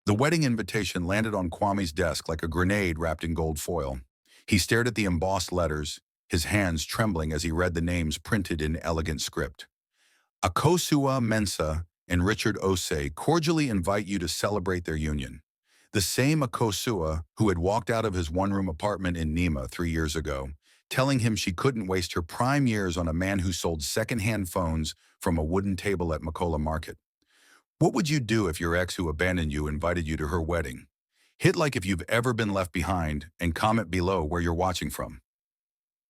The wedding invitation landed on Kwame's desk like a grenade wrapped in gold foil. He stared at the embossed letters, his hands trembling as he read the names printed in elegant script. Akosua Mensah and Richard Osei cordially invite you to celebrate their union. The same Akosua who had walked out of his one-room apartment in Nima 3 years ago, telling him she couldn't waste her prime years on a man who sold second-hand phones from a wooden table at Makola Market. What would you do if your ex who abandoned you invited you to her wedding? Hit like if you've ever been left behind and comment below where you're watching from.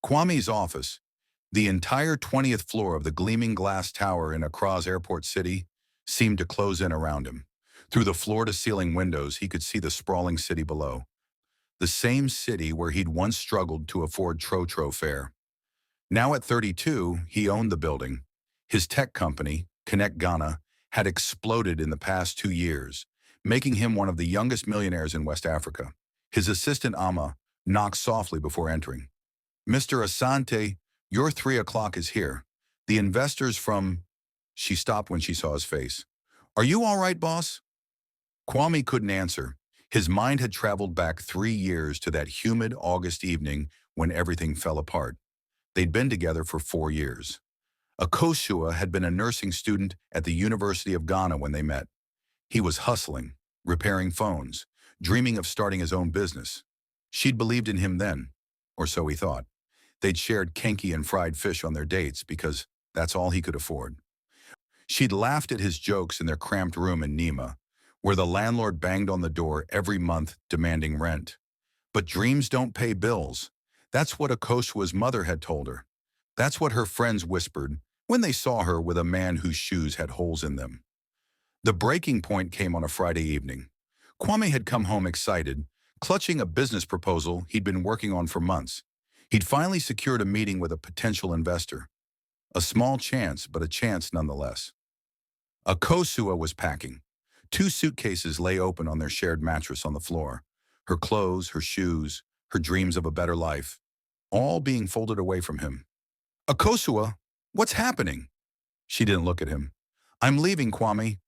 Kwame's office, the entire 20th floor of the gleaming glass tower in Accra's airport city, seemed to close in around him. Through the floor-to-ceiling windows, he could see the sprawling city below. The same city where he'd once struggled to afford Trotro fare. Now at 32, he owned the building. His tech company, Connect Ghana, had exploded in the past 2 years, making him one of the youngest millionaires in West Africa. His assistant Amma knocked softly before entering. "Mr. Asante, your 3 o'clock is here. The investors from—" She stopped when she saw his face. "Are you all right, boss?" Kwame couldn't answer. His mind had traveled back 3 years to that humid August evening when everything fell apart. They'd been together for 4 years. Akosua had been a nursing student at the University of Ghana when they met. He was hustling, repairing phones, dreaming of starting his own business. She'd believed in him then, or so he thought. They'd shared kenki and fried fish on their dates because that's all he could afford. She'd laughed at his jokes in their cramped room in Nima, where the landlord banged on the door every month demanding rent. But dreams don't pay bills. That's what Akosua's mother had told her. That's what her friends whispered when they saw her with a man whose shoes had holes in them. The breaking point came on a Friday evening. Kwame had come home excited, clutching a business proposal he'd been working on for months. He'd finally secured a meeting with a potential investor. A small chance, but a chance nonetheless. Akosua was packing. 2 suitcases lay open on their shared mattress on the floor. Her clothes, her shoes, her dreams of a better life, all being folded away from him. "Akosua, what's happening?" She didn't look at him. "I'm leaving, Kwame."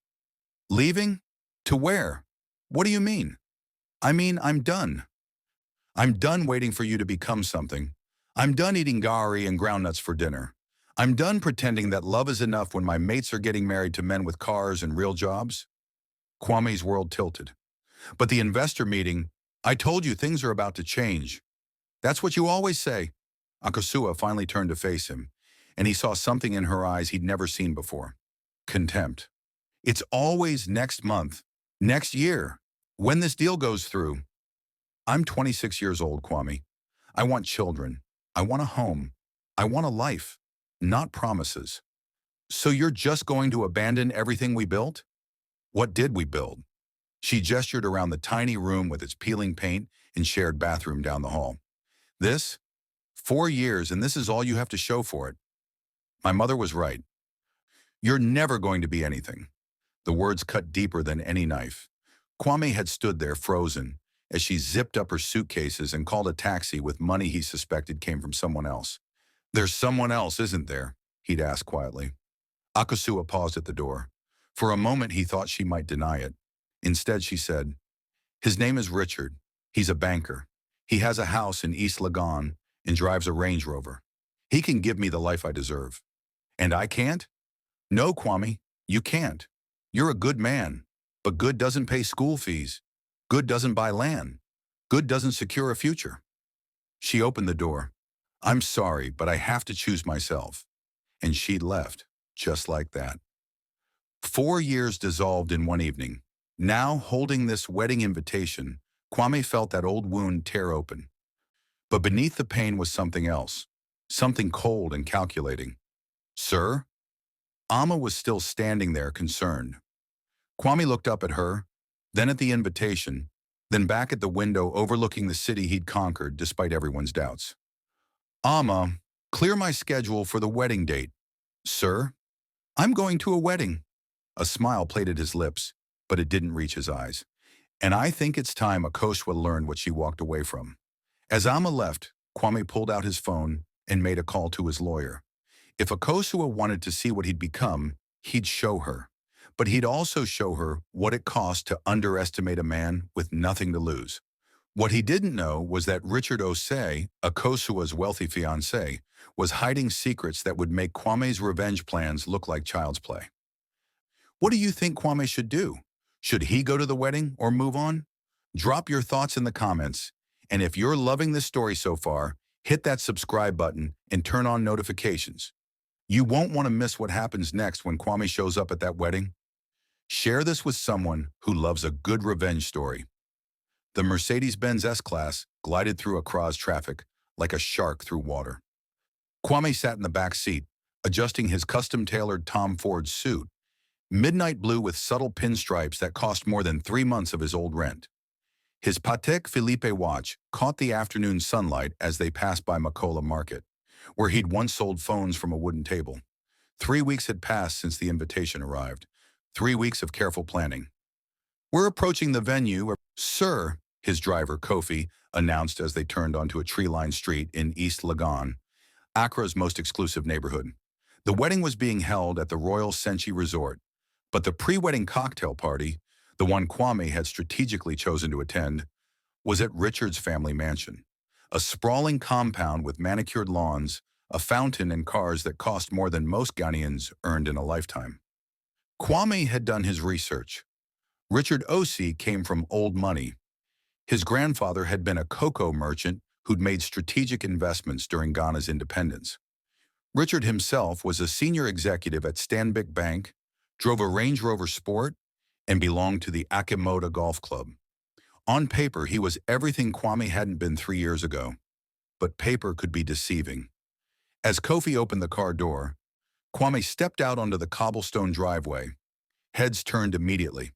"Leaving? To where? What do you mean?" "I mean, I'm done. I'm done waiting for you to become something. I'm done eating gari and groundnuts for dinner. I'm done pretending that love is enough when my mates are getting married to men with cars and real jobs." Kwame's world tilted. "But the investor meeting, I told you things are about to change." "That's what you always say." Akosua finally turned to face him, and he saw something in her eyes he'd never seen before. Contempt. "It's always next month, next year, when this deal goes through." "I'm 26 years old, Kwame. I want children. I want a home. I want a life, not promises." "So you're just going to abandon everything we built?" "What did we build?" She gestured around the tiny room with its peeling paint and shared bathroom down the hall. "This? 4 years, and this is all you have to show for it." "My mother was right. You're never going to be anything." The words cut deeper than any knife. Kwame had stood there frozen as she zipped up her suitcases and called a taxi with money he suspected came from someone else. "There's someone else, isn't there?" he'd asked quietly. Akosua paused at the door. For a moment he thought she might deny it. Instead she said, "His name is Richard. He's a banker. He has a house in East Legon and drives a Range Rover. He can give me the life I deserve." "And I can't?" "No, Kwame, you can't. You're a good man, but good doesn't pay school fees. Good doesn't buy land. Good doesn't secure a future." She opened the door. "I'm sorry, but I have to choose myself." And she'd left, just like that. 4 years dissolved in one evening. Now, holding this wedding invitation, Kwame felt that old wound tear open. But beneath the pain was something else, something cold and calculating. "Sir?" Amma was still standing there, concerned. Kwame looked up at her, then at the invitation, then back at the window overlooking the city he'd conquered despite everyone's doubts. "Amma, clear my schedule for the wedding date." "Sir?" "I'm going to a wedding." A smile played at his lips, but it didn't reach his eyes. "And I think it's time Akosua learned what she walked away from." As Amma left, Kwame pulled out his phone and made a call to his lawyer. If Akosua wanted to see what he'd become, he'd show her. but he'd also show her what it cost to underestimate a man with nothing to lose. What he didn't know was that Richard Osei, Akosua's wealthy fiancé, was hiding secrets that would make Kwame's revenge plans look like child's play. What do you think Kwame should do? Should he go to the wedding or move on? Drop your thoughts in the comments, and if you're loving this story so far, hit that subscribe button and turn on notifications. You won't want to miss what happens next when Kwame shows up at that wedding. Share this with someone who loves a good revenge story. The Mercedes-Benz S-Class glided through Accra's traffic like a shark through water. Kwame sat in the back seat, adjusting his custom-tailored Tom Ford suit, midnight blue with subtle pinstripes that cost more than 3 months of his old rent. His Patek Philippe watch caught the afternoon sunlight as they passed by Makola Market, where he'd once sold phones from a wooden table. 3 weeks had passed since the invitation arrived. 3 weeks of careful planning. "We're approaching the venue, sir," his driver, Kofi, announced as they turned onto a tree-lined street in East Legon, Accra's most exclusive neighborhood. The wedding was being held at the Royal Senchi Resort, but the pre-wedding cocktail party, the one Kwame had strategically chosen to attend, was at Richard's family mansion, a sprawling compound with manicured lawns, a fountain, and cars that cost more than most Ghanians earned in a lifetime. Kwame had done his research. Richard Osei came from old money. His grandfather had been a cocoa merchant who'd made strategic investments during Ghana's independence. Richard himself was a senior executive at Stanbic Bank, drove a Range Rover Sport, and belonged to the Akimoda Golf Club. On paper, he was everything Kwame hadn't been 3 years ago, but paper could be deceiving. As Kofi opened the car door, Kwame stepped out onto the cobblestone driveway. Heads turned immediately.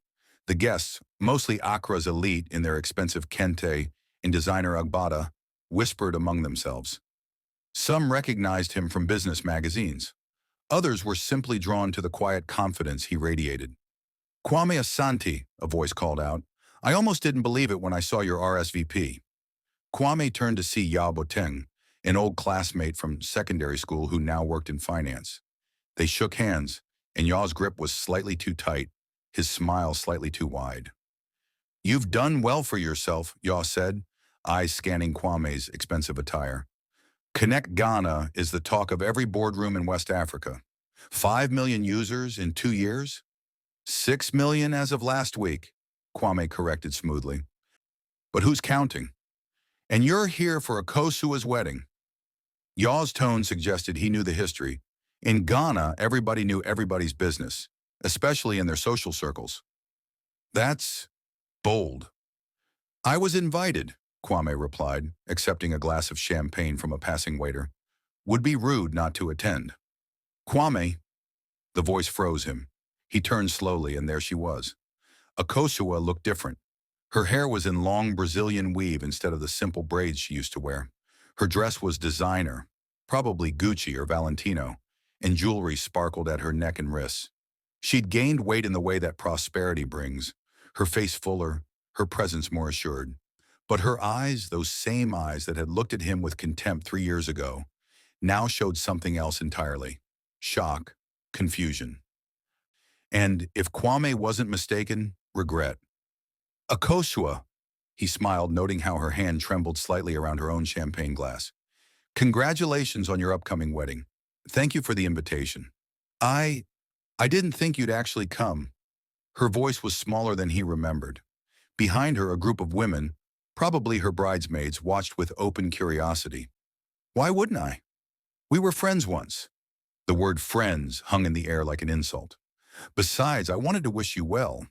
The guests, mostly Accra's elite in their expensive kente and designer agbada, whispered among themselves. Some recognized him from business magazines. Others were simply drawn to the quiet confidence he radiated. "Kwame Asante," a voice called out. "I almost didn't believe it when I saw your RSVP." Kwame turned to see Ya Boteng, an old classmate from secondary school who now worked in finance. They shook hands, and Ya's grip was slightly too tight, his smile slightly too wide. "You've done well for yourself," Ya said, eyes scanning Kwame's expensive attire. "Connect Ghana is the talk of every boardroom in West Africa. 5 million users in 2 years? 6 million as of last week," Kwame corrected smoothly. "But who's counting? And you're here for Akosua's wedding." Ya's tone suggested he knew the history. In Ghana, everybody knew everybody's business, especially in their social circles. "That's bold." "I was invited," Kwame replied, accepting a glass of champagne from a passing waiter. "Would be rude not to attend." "Kwame," the voice froze him. He turned slowly, and there she was. Akosua looked different. Her hair was in long Brazilian weave instead of the simple braids she used to wear. Her dress was designer, probably Gucci or Valentino, and jewelry sparkled at her neck and wrists. She'd gained weight in the way that prosperity brings, her face fuller, her presence more assured. But her eyes, those same eyes that had looked at him with contempt 3 years ago, now showed something else entirely. Shock, confusion. And if Kwame wasn't mistaken, regret. "Akosua," he smiled, noting how her hand trembled slightly around her own champagne glass. "Congratulations on your upcoming wedding. Thank you for the invitation. I didn't think you'd actually come." Her voice was smaller than he remembered. Behind her, a group of women, probably her bridesmaids, watched with open curiosity. "Why wouldn't I? We were friends once." The word friends hung in the air like an insult. "Besides, I wanted to wish you well.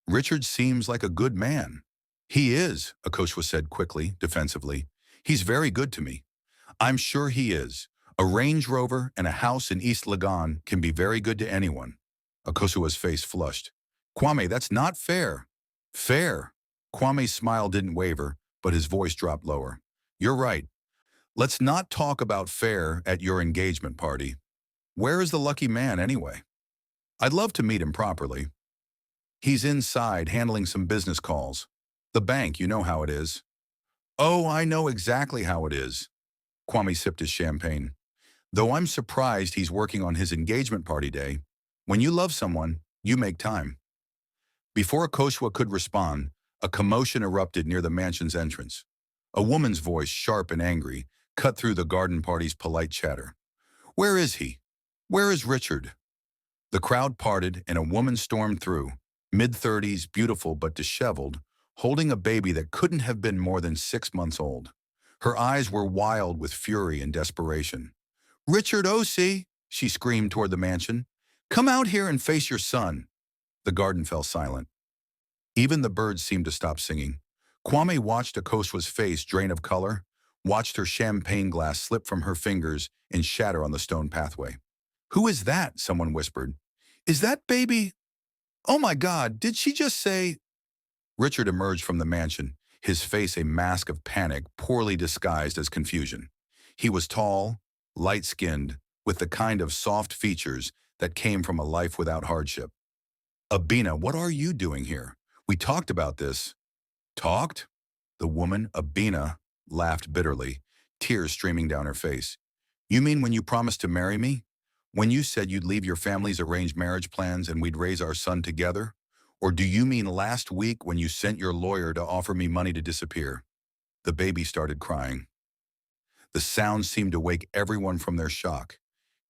Richard seems like a good man." "He is," Akosua said quickly, defensively. "He's very good to me." "I'm sure he is. A Range Rover and a house in East Legon can be very good to anyone." Akosua's face flushed. "Kwame, that's not fair." "Fair." Kwame's smile didn't waver, but his voice dropped lower. "You're right. Let's not talk about fair at your engagement party. Where is the lucky man, anyway? I'd love to meet him properly." "He's inside, handling some business calls. The bank, you know how it is." "Oh, I know exactly how it is." Kwame sipped his champagne. "Though I'm surprised he's working on his engagement party day. When you love someone, You make time." Before Akoshua could respond, a commotion erupted near the mansion's entrance. A woman's voice, sharp and angry, cut through the garden party's polite chatter. "Where is he? Where is Richard?" The crowd parted and a woman stormed through, mid-30s, beautiful but disheveled, holding a baby that couldn't have been more than 6 months old. Her eyes were wild with fury and desperation. "Richard O.C.," she screamed toward the mansion. "Come out here and face your son." The garden fell silent. Even the birds seemed to stop singing. Kwame watched Akoswa's face drain of color, watched her champagne glass slip from her fingers and shatter on the stone pathway. "Who is that?" someone whispered. "Is that baby? Oh my God, did she just say—" Richard emerged from the mansion, his face a mask of panic poorly disguised as confusion. He was tall, light-skinned, with the kind of soft features that came from a life without hardship. "Abina, what are you doing here? We talked about this." "Talked?" The woman, Abina, laughed bitterly, tears streaming down her face. "You mean when you promised to marry me? When you said you'd leave your family's arranged marriage plans and we'd raise our son together? Or do you mean last week when you sent your lawyer to offer me money to disappear?" The baby started crying. The sound seemed to wake everyone from their shock.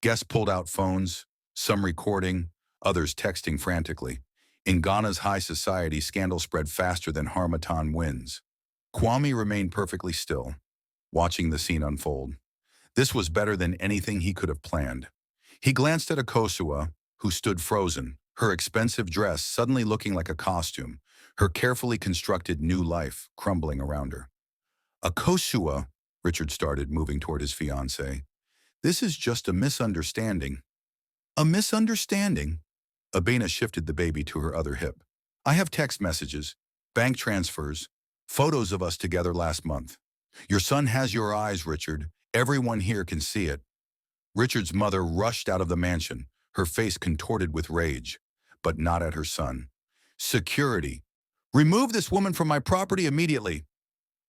Guests pulled out phones, some recording, others texting frantically. In Ghana's high society, scandal spread faster than Harmattan winds. Kwame remained perfectly still, watching the scene unfold. This was better than anything he could have planned. He glanced at Akosua, who stood frozen, her expensive dress suddenly looking like a costume, her carefully constructed new life crumbling around her. "Akosua," Richard started, moving toward his fiancée. "This is just a misunderstanding." "A misunderstanding?" Abena shifted the baby to her other hip. "I have text messages, bank transfers, photos of us together last month. Your son has your eyes, Richard. Everyone here can see it." Richard's mother rushed out of the mansion, her face contorted with rage, but not at her son. "Security! Remove this woman from my property immediately."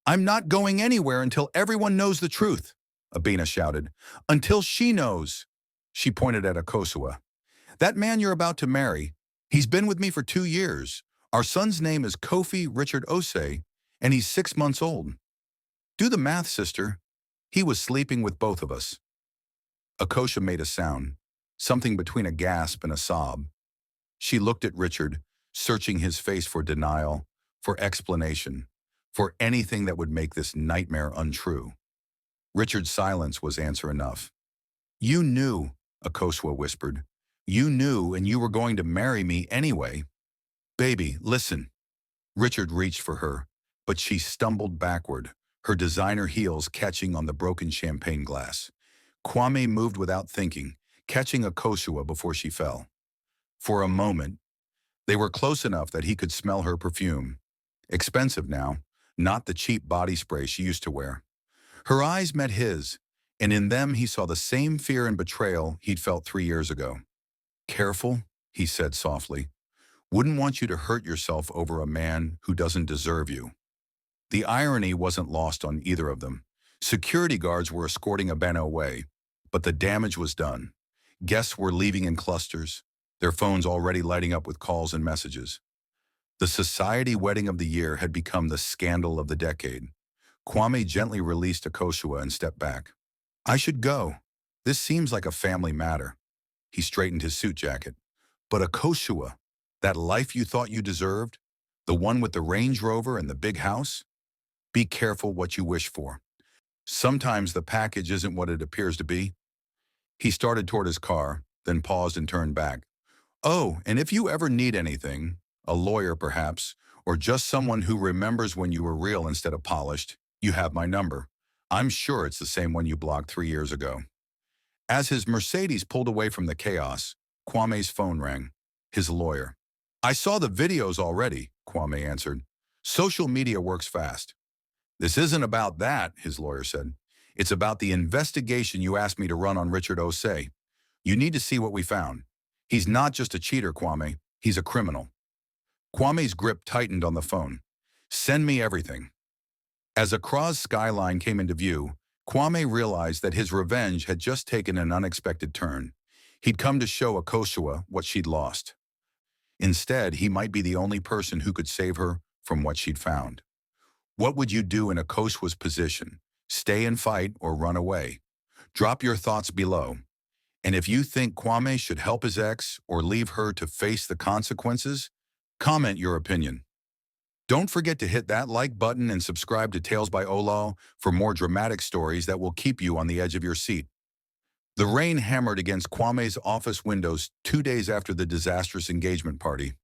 "I'm not going anywhere until everyone knows the truth," Abena shouted. "Until she knows." She pointed at Akosua. "That man you're about to marry, he's been with me for 2 years. Our son's name is Kofi Richard Osei, and he's 6 months old. Do the math, sister. He was sleeping with both of us." Akosha made a sound, something between a gasp and a sob. She looked at Richard, searching his face for denial, for explanation, for anything that would make this nightmare untrue. Richard's silence was answer enough. "You knew," Akosua whispered. "You knew, and you were going to marry me anyway." "Baby, listen." Richard reached for her, but she stumbled backward, her designer heels catching on the broken champagne glass. Kwame moved without thinking, catching Akosua before she fell. For a moment, they were close enough that he could smell her perfume. Expensive now, not the cheap body spray she used to wear. Her eyes met his, and in them he saw the same fear and betrayal he'd felt 3 years ago. "Careful," he said softly. "Wouldn't want you to hurt yourself over a man who doesn't deserve you." The irony wasn't lost on either of them. Security guards were escorting Abena away, but the damage was done. Guests were leaving in clusters, their phones already lighting up with calls and messages. The society wedding of the year had become the scandal of the decade. Kwame gently released Akosua and stepped back. "I should go. This seems like a family matter." He straightened his suit jacket. "But Akosua, that life you thought you deserved, the one with the Range Rover and the big house? Be careful what you wish for. Sometimes the package isn't what it appears to be." He started toward his car, then paused and turned back. "Oh, and if you ever need anything, a lawyer perhaps, or just someone who remembers when you were real instead of polished, you have my number. I'm sure it's the same one you blocked 3 years ago." As his Mercedes pulled away from the chaos, Kwame's phone rang. His lawyer. "I saw the videos already," Kwame answered. "Social media works fast." "This isn't about that," his lawyer said. "It's about the investigation you asked me to run on Richard Osei. You need to see what we found. He's not just a cheater, Kwame. He's a criminal." Kwame's grip tightened on the phone. "Send me everything." As Accra's skyline came into view, Kwame realized that his revenge had just taken an unexpected turn. He'd come to show Akosua what she'd lost. Instead, he might be the only person who could save her from what she'd found. What would you do in Akoswa's position? Stay and fight or run away? Drop your thoughts below. And if you think Kwame should help his ex or leave her to face the consequences, comment your opinion. Don't forget to hit that like button and subscribe to Tales by Olal for more dramatic stories that will keep you on the edge of your seat. The rain hammered against Kwame's office windows 2 days after the disastrous engagement party.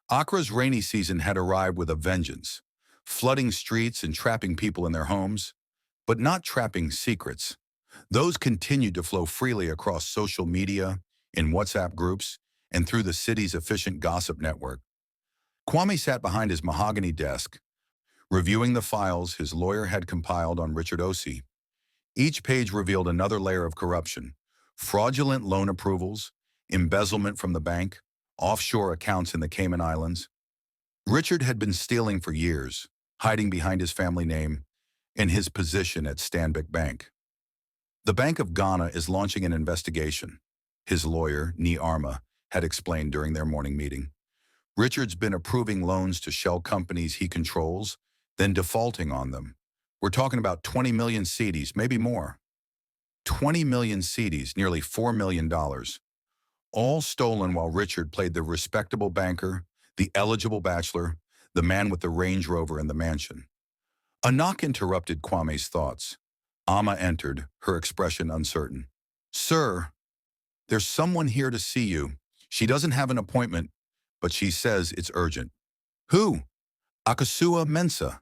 Accra's rainy season had arrived with a vengeance, flooding streets and trapping people in their homes, but not trapping secrets. Those continued to flow freely across social media, in WhatsApp groups, and through the city's efficient gossip network. Kwame sat behind his mahogany desk, reviewing the files his lawyer had compiled on Richard Osei. Each page revealed another layer of corruption: fraudulent loan approvals, embezzlement from the bank, offshore accounts in the Cayman Islands. Richard had been stealing for years, hiding behind his family name and his position at Stanbic Bank. The Bank of Ghana is launching an investigation, his lawyer, Ni Arma, had explained during their morning meeting. Richard's been approving loans to shell companies he controls, then defaulting on them. We're talking about 20 million cedis, maybe more. 20 million cedis, nearly $4 million. All stolen while Richard played the respectable banker, the eligible bachelor, the man with the Range Rover and the mansion. A knock interrupted Kwame's thoughts. Amma entered, her expression uncertain. "Sir, there's someone here to see you. She doesn't have an appointment, but she says it's urgent." "Who?" "Akosua Mensah."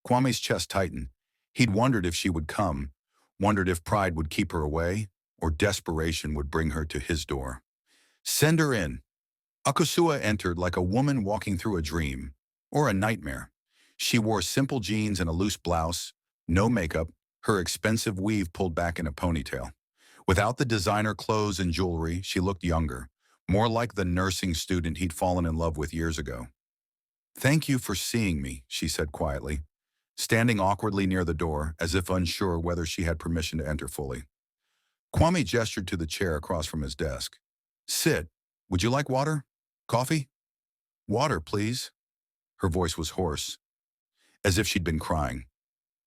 Kwame's chest tightened. He'd wondered if she would come, wondered if pride would keep her away, or desperation would bring her to his door. "Send her in." Akosua entered like a woman walking through a dream, or a nightmare. She wore simple jeans and a loose blouse, no makeup, her expensive weave pulled back in a ponytail. Without the designer clothes and jewelry, she looked younger, more like the nursing student he'd fallen in love with years ago. "Thank you for seeing me," she said quietly, standing awkwardly near the door, as if unsure whether she had permission to enter fully. Kwame gestured to the chair across from his desk. "Sit. Would you like water? Coffee?" "Water, please." Her voice was hoarse, as if she'd been crying.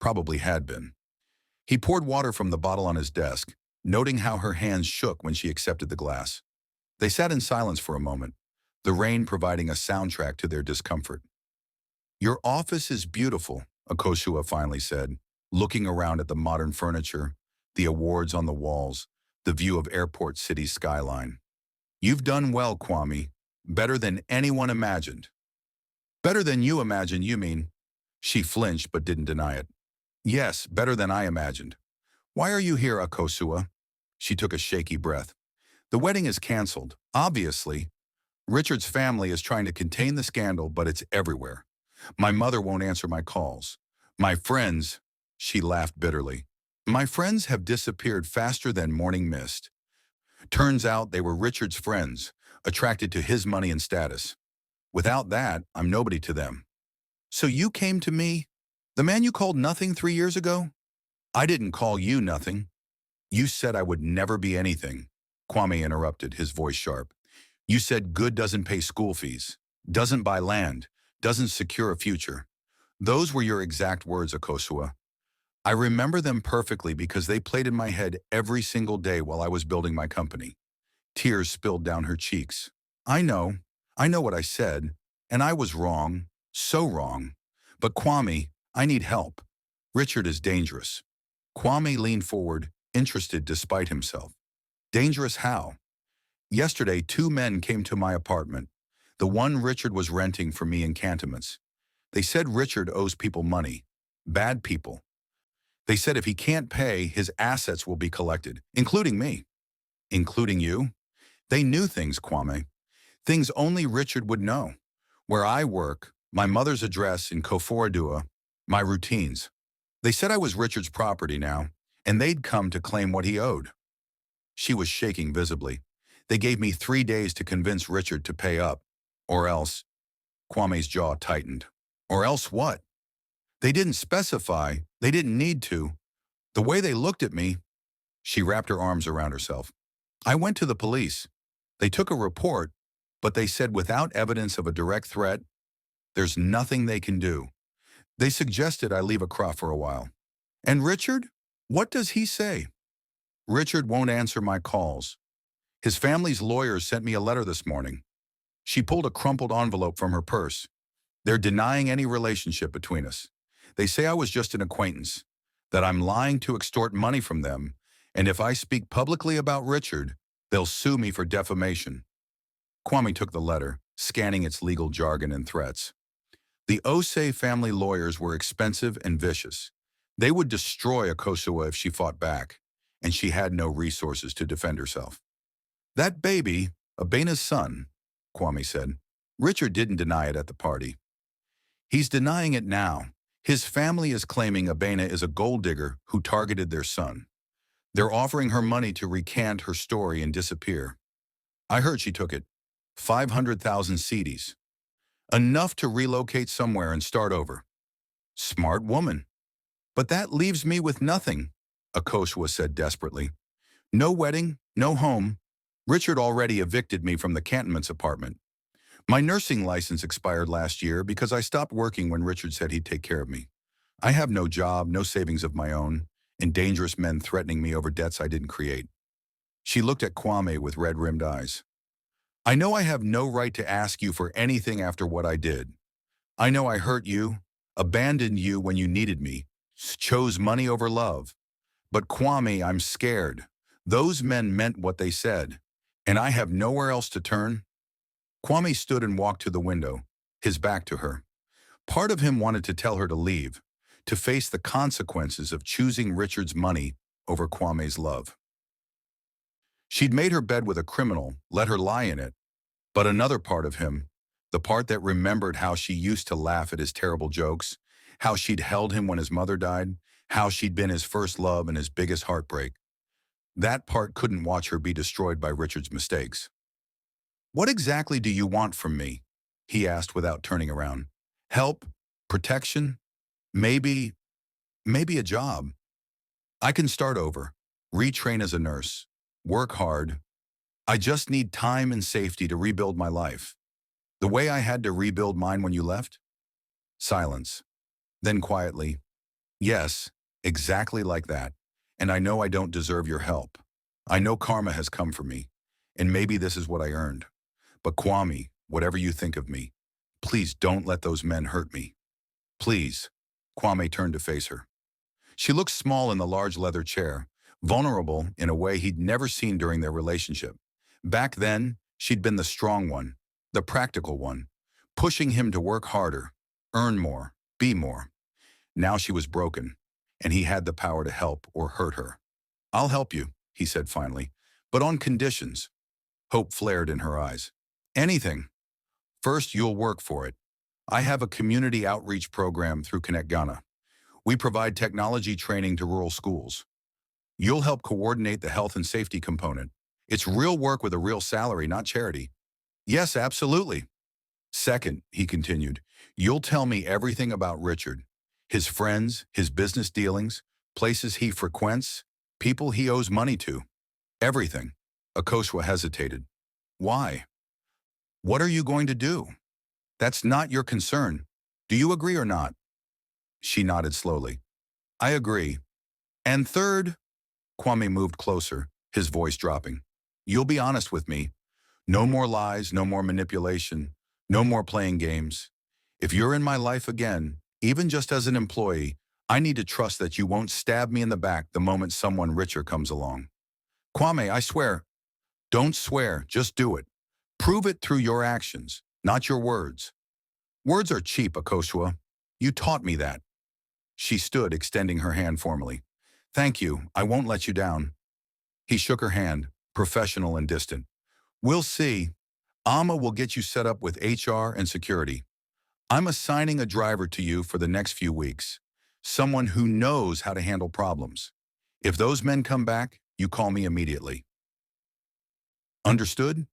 Probably had been. He poured water from the bottle on his desk, noting how her hands shook when she accepted the glass. They sat in silence for a moment, the rain providing a soundtrack to their discomfort. "Your office is beautiful," Akosua finally said, looking around at the modern furniture, the awards on the walls, the view of Airport City's skyline. "You've done well, Kwame. Better than anyone imagined." "Better than you imagined, you mean?" She flinched but didn't deny it. "Yes, better than I imagined." "Why are you here, Akosua?" She took a shaky breath. "The wedding is canceled, obviously. Richard's family is trying to contain the scandal, but it's everywhere. My mother won't answer my calls. My friends," she laughed bitterly, "my friends have disappeared faster than morning mist. Turns out they were Richard's friends, attracted to his money and status. Without that, I'm nobody to them." "So you came to me? The man you called nothing 3 years ago?" "I didn't call you nothing. You said I would never be anything." Kwame interrupted, his voice sharp. "You said good doesn't pay school fees, doesn't buy land, doesn't secure a future. Those were your exact words, Akosua. I remember them perfectly because they played in my head every single day while I was building my company." Tears spilled down her cheeks. I know what I said, and I was wrong, so wrong. But Kwame, I need help. Richard is dangerous." Kwame leaned forward, interested despite himself. "Dangerous how?" "Yesterday, 2 men came to my apartment, the one Richard was renting for me in Cantonments. They said Richard owes people money, bad people. They said if he can't pay, his assets will be collected, including me." "Including you?" "They knew things, Kwame. Things only Richard would know. Where I work, my mother's address in Koforidua, my routines. They said I was Richard's property now, and they'd come to claim what he owed." She was shaking visibly. "They gave me 3 days to convince Richard to pay up. Or else." Kwame's jaw tightened. "Or else what?" "They didn't specify. They didn't need to. The way they looked at me." She wrapped her arms around herself. "I went to the police. They took a report. But they said without evidence of a direct threat, there's nothing they can do. They suggested I leave Accra for a while. And Richard? What does he say? Richard won't answer my calls. His family's lawyers sent me a letter this morning. She pulled a crumpled envelope from her purse. They're denying any relationship between us. They say I was just an acquaintance, that I'm lying to extort money from them, and if I speak publicly about Richard, they'll sue me for defamation. Kwame took the letter, scanning its legal jargon and threats. The Osei family lawyers were expensive and vicious. They would destroy Akosua if she fought back, and she had no resources to defend herself. That baby, Abena's son, Kwame said. Richard didn't deny it at the party. He's denying it now. His family is claiming Abena is a gold digger who targeted their son. They're offering her money to recant her story and disappear. I heard she took it. 500,000 cedis. Enough to relocate somewhere and start over. Smart woman. But that leaves me with nothing, Akosua said desperately. No wedding, no home. Richard already evicted me from the cantonment's apartment. My nursing license expired last year because I stopped working when Richard said he'd take care of me. I have no job, no savings of my own, and dangerous men threatening me over debts I didn't create. She looked at Kwame with red-rimmed eyes. I know I have no right to ask you for anything after what I did. I know I hurt you, abandoned you when you needed me, chose money over love. But Kwame, I'm scared. Those men meant what they said, and I have nowhere else to turn. Kwame stood and walked to the window, his back to her. Part of him wanted to tell her to leave, to face the consequences of choosing Richard's money over Kwame's love. She'd made her bed with a criminal, let her lie in it. But another part of him, the part that remembered how she used to laugh at his terrible jokes, how she'd held him when his mother died, how she'd been his first love and his biggest heartbreak, that part couldn't watch her be destroyed by Richard's mistakes. What exactly do you want from me? He asked without turning around. Help? Protection? Maybe a job. I can start over, retrain as a nurse, work hard. I just need time and safety to rebuild my life. The way I had to rebuild mine when you left? Silence. Then quietly, yes, exactly like that. And I know I don't deserve your help. I know karma has come for me, and maybe this is what I earned. But Kwame, whatever you think of me, please don't let those men hurt me. Please. Kwame turned to face her. She looked small in the large leather chair, vulnerable in a way he'd never seen during their relationship. Back then, she'd been the strong one, the practical one, pushing him to work harder, earn more, be more. Now she was broken, and he had the power to help or hurt her. I'll help you, he said finally, but on conditions. Hope flared in her eyes. Anything. First, you'll work for it. I have a community outreach program through Connect Ghana. We provide technology training to rural schools. You'll help coordinate the health and safety component. It's real work with a real salary, not charity. Yes, absolutely. Second, he continued, you'll tell me everything about Richard, his friends, his business dealings, places he frequents, people he owes money to. Everything. Akosua hesitated. Why? What are you going to do? That's not your concern. Do you agree or not? She nodded slowly. I agree. And third, Kwame moved closer, his voice dropping. You'll be honest with me. No more lies, no more manipulation, no more playing games. If you're in my life again, even just as an employee, I need to trust that you won't stab me in the back the moment someone richer comes along. Kwame, I swear. Don't swear, just do it. Prove it through your actions, not your words. Words are cheap, Akosua. You taught me that. She stood, extending her hand formally. Thank you, I won't let you down. He shook her hand, professional and distant. We'll see. Amma will get you set up with HR and security. I'm assigning a driver to you for the next few weeks. Someone who knows how to handle problems. If those men come back, you call me immediately. Understood?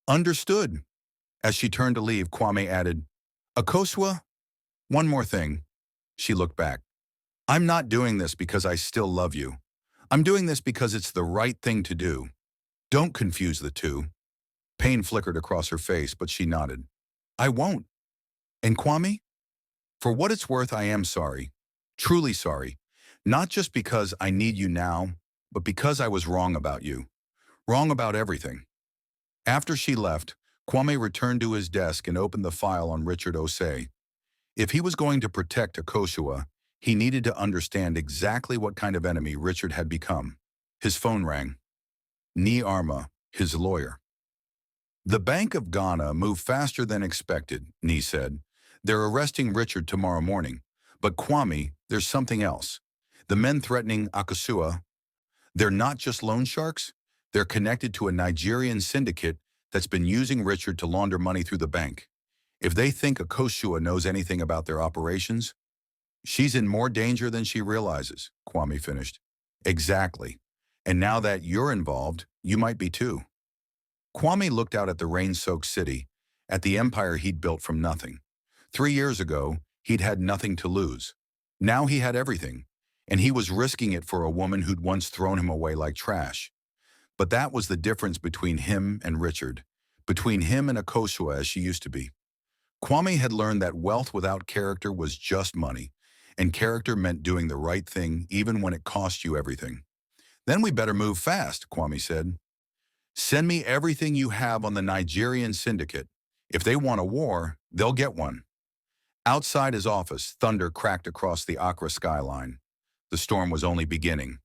Understood. As she turned to leave, Kwame added, Akosua, one more thing. She looked back. I'm not doing this because I still love you. I'm doing this because it's the right thing to do. Don't confuse the two. Pain flickered across her face, but she nodded. I won't. And Kwame? For what it's worth, I am sorry. Truly sorry. Not just because I need you now, but because I was wrong about you. Wrong about everything. After she left, Kwame returned to his desk and opened the file on Richard Osei. If he was going to protect Akoshua, he needed to understand exactly what kind of enemy Richard had become. His phone rang. Ni Arma, his lawyer. The Bank of Ghana moved faster than expected, Ni said. They're arresting Richard tomorrow morning. But Kwame, there's something else. The men threatening Akosua, they're not just loan sharks. They're connected to a Nigerian syndicate that's been using Richard to launder money through the bank. If they think Akosua knows anything about their operations, she's in more danger than she realizes, Kwame finished. Exactly. And now that you're involved, you might be too. Kwame looked out at the rain-soaked city, at the empire he'd built from nothing. 3 years ago, he'd had nothing to lose. Now he had everything, and he was risking it for a woman who'd once thrown him away like trash. But that was the difference between him and Richard, between him and Akosua as she used to be. Kwame had learned that wealth without character was just money, and character meant doing the right thing even when it cost you everything. Then we better move fast, Kwame said. Send me everything you have on the Nigerian syndicate. If they want a war, they'll get one. Outside his office, thunder cracked across the Accra skyline. The storm was only beginning.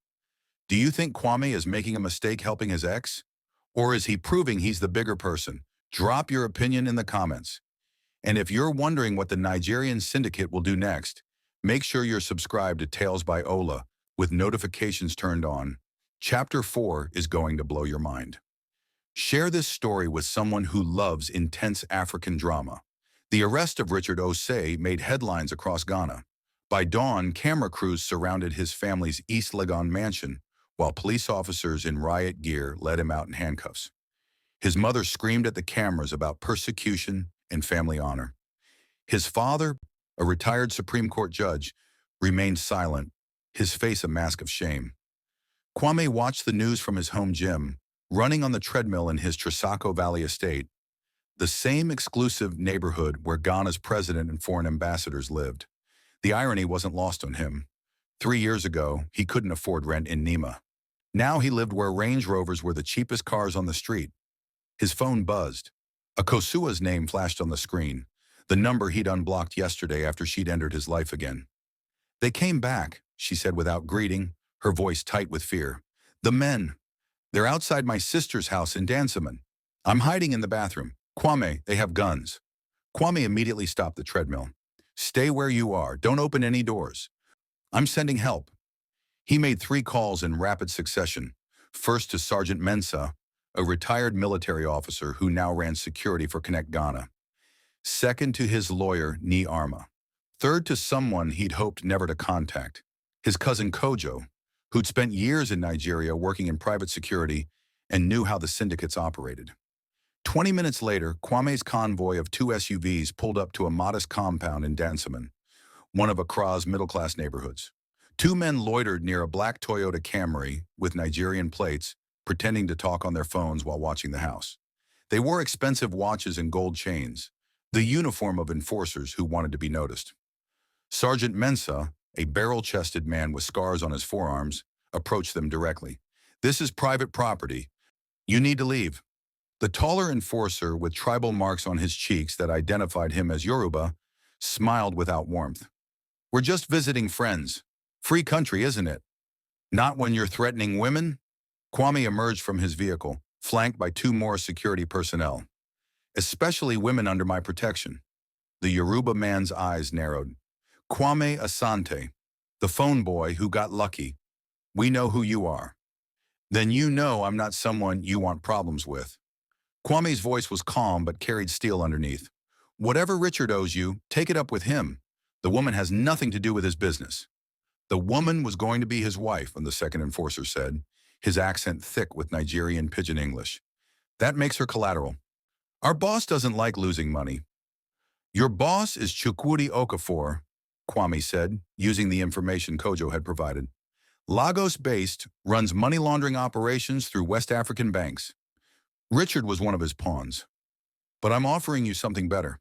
Do you think Kwame is making a mistake helping his ex? Or is he proving he's the bigger person? Drop your opinion in the comments. And if you're wondering what the Nigerian syndicate will do next, make sure you're subscribed to Tales by Ola with notifications turned on. Chapter 4 is going to blow your mind. Share this story with someone who loves intense African drama. The arrest of Richard Osei made headlines across Ghana. By dawn, camera crews surrounded his family's East Legon mansion, while police officers in riot gear led him out in handcuffs. His mother screamed at the cameras about persecution and family honor. His father, a retired Supreme Court judge, remained silent, his face a mask of shame. Kwame watched the news from his home gym, running on the treadmill in his Trisaco Valley estate, the same exclusive neighborhood where Ghana's president and foreign ambassadors lived. The irony wasn't lost on him. 3 years ago, he couldn't afford rent in Nima. Now he lived where Range Rovers were the cheapest cars on the street. His phone buzzed. Akosua's name flashed on the screen, the number he'd unblocked yesterday after she'd entered his life again. They came back, she said without greeting, her voice tight with fear. The men. They're outside my sister's house in Dansaman. I'm hiding in the bathroom. Kwame, they have guns. Kwame immediately stopped the treadmill. Stay where you are. Don't open any doors. I'm sending help. He made 3 calls in rapid succession. First to Sergeant Mensah, a retired military officer who now ran security for Connect Ghana. Second to his lawyer, Ni Arma. Third to someone he'd hoped never to contact, his cousin Kojo, who'd spent years in Nigeria working in private security and knew how the syndicates operated. 20 minutes later, Kwame's convoy of 2 SUVs pulled up to a modest compound in Dansaman, one of Accra's middle-class neighborhoods. 2 men loitered near a black Toyota Camry with Nigerian plates, pretending to talk on their phones while watching the house. They wore expensive watches and gold chains, the uniform of enforcers who wanted to be noticed. Sergeant Mensah, a barrel-chested man with scars on his forearms, approached them directly. This is private property. You need to leave. The taller enforcer, with tribal marks on his cheeks that identified him as Yoruba, smiled without warmth. We're just visiting friends. Free country, isn't it? Not when you're threatening women? Kwame emerged from his vehicle, flanked by 2 more security personnel. Especially women under my protection. The Yoruba man's eyes narrowed. Kwame Asante, the phone boy who got lucky. We know who you are. Then you know I'm not someone you want problems with. Kwame's voice was calm but carried steel underneath. Whatever Richard owes you, take it up with him. The woman has nothing to do with his business. The woman was going to be his wife, the second enforcer said, his accent thick with Nigerian pidgin English. That makes her collateral. Our boss doesn't like losing money. Your boss is Chukwudi Okafor, Kwame said, using the information Kojo had provided. Lagos-based, runs money laundering operations through West African banks. Richard was one of his pawns. But I'm offering you something better.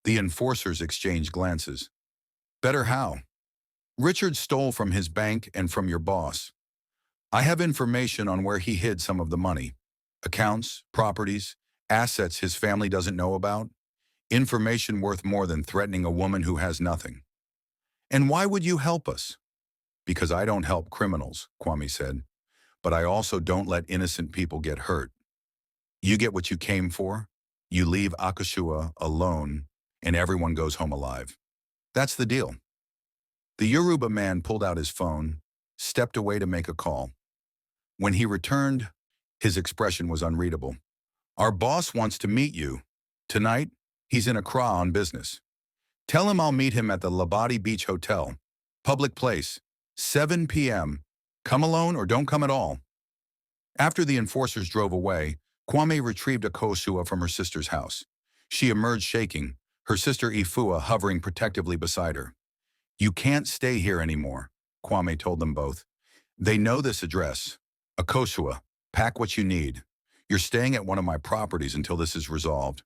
The enforcers exchanged glances. Better how? Richard stole from his bank and from your boss. I have information on where he hid some of the money. Accounts, properties, assets his family doesn't know about. Information worth more than threatening a woman who has nothing. And why would you help us? Because I don't help criminals, Kwame said. But I also don't let innocent people get hurt. You get what you came for, you leave Akashua alone, and everyone goes home alive. That's the deal. The Yoruba man pulled out his phone, stepped away to make a call. When he returned, his expression was unreadable. Our boss wants to meet you. Tonight, he's in Accra on business. Tell him I'll meet him at the Labadi Beach Hotel. Public place, 7 p.m. Come alone or don't come at all. After the enforcers drove away, Kwame retrieved a Kosua from her sister's house. She emerged shaking, her sister Ifua hovering protectively beside her. You can't stay here anymore, Kwame told them both. They know this address. Akosua, pack what you need. You're staying at one of my properties until this is resolved.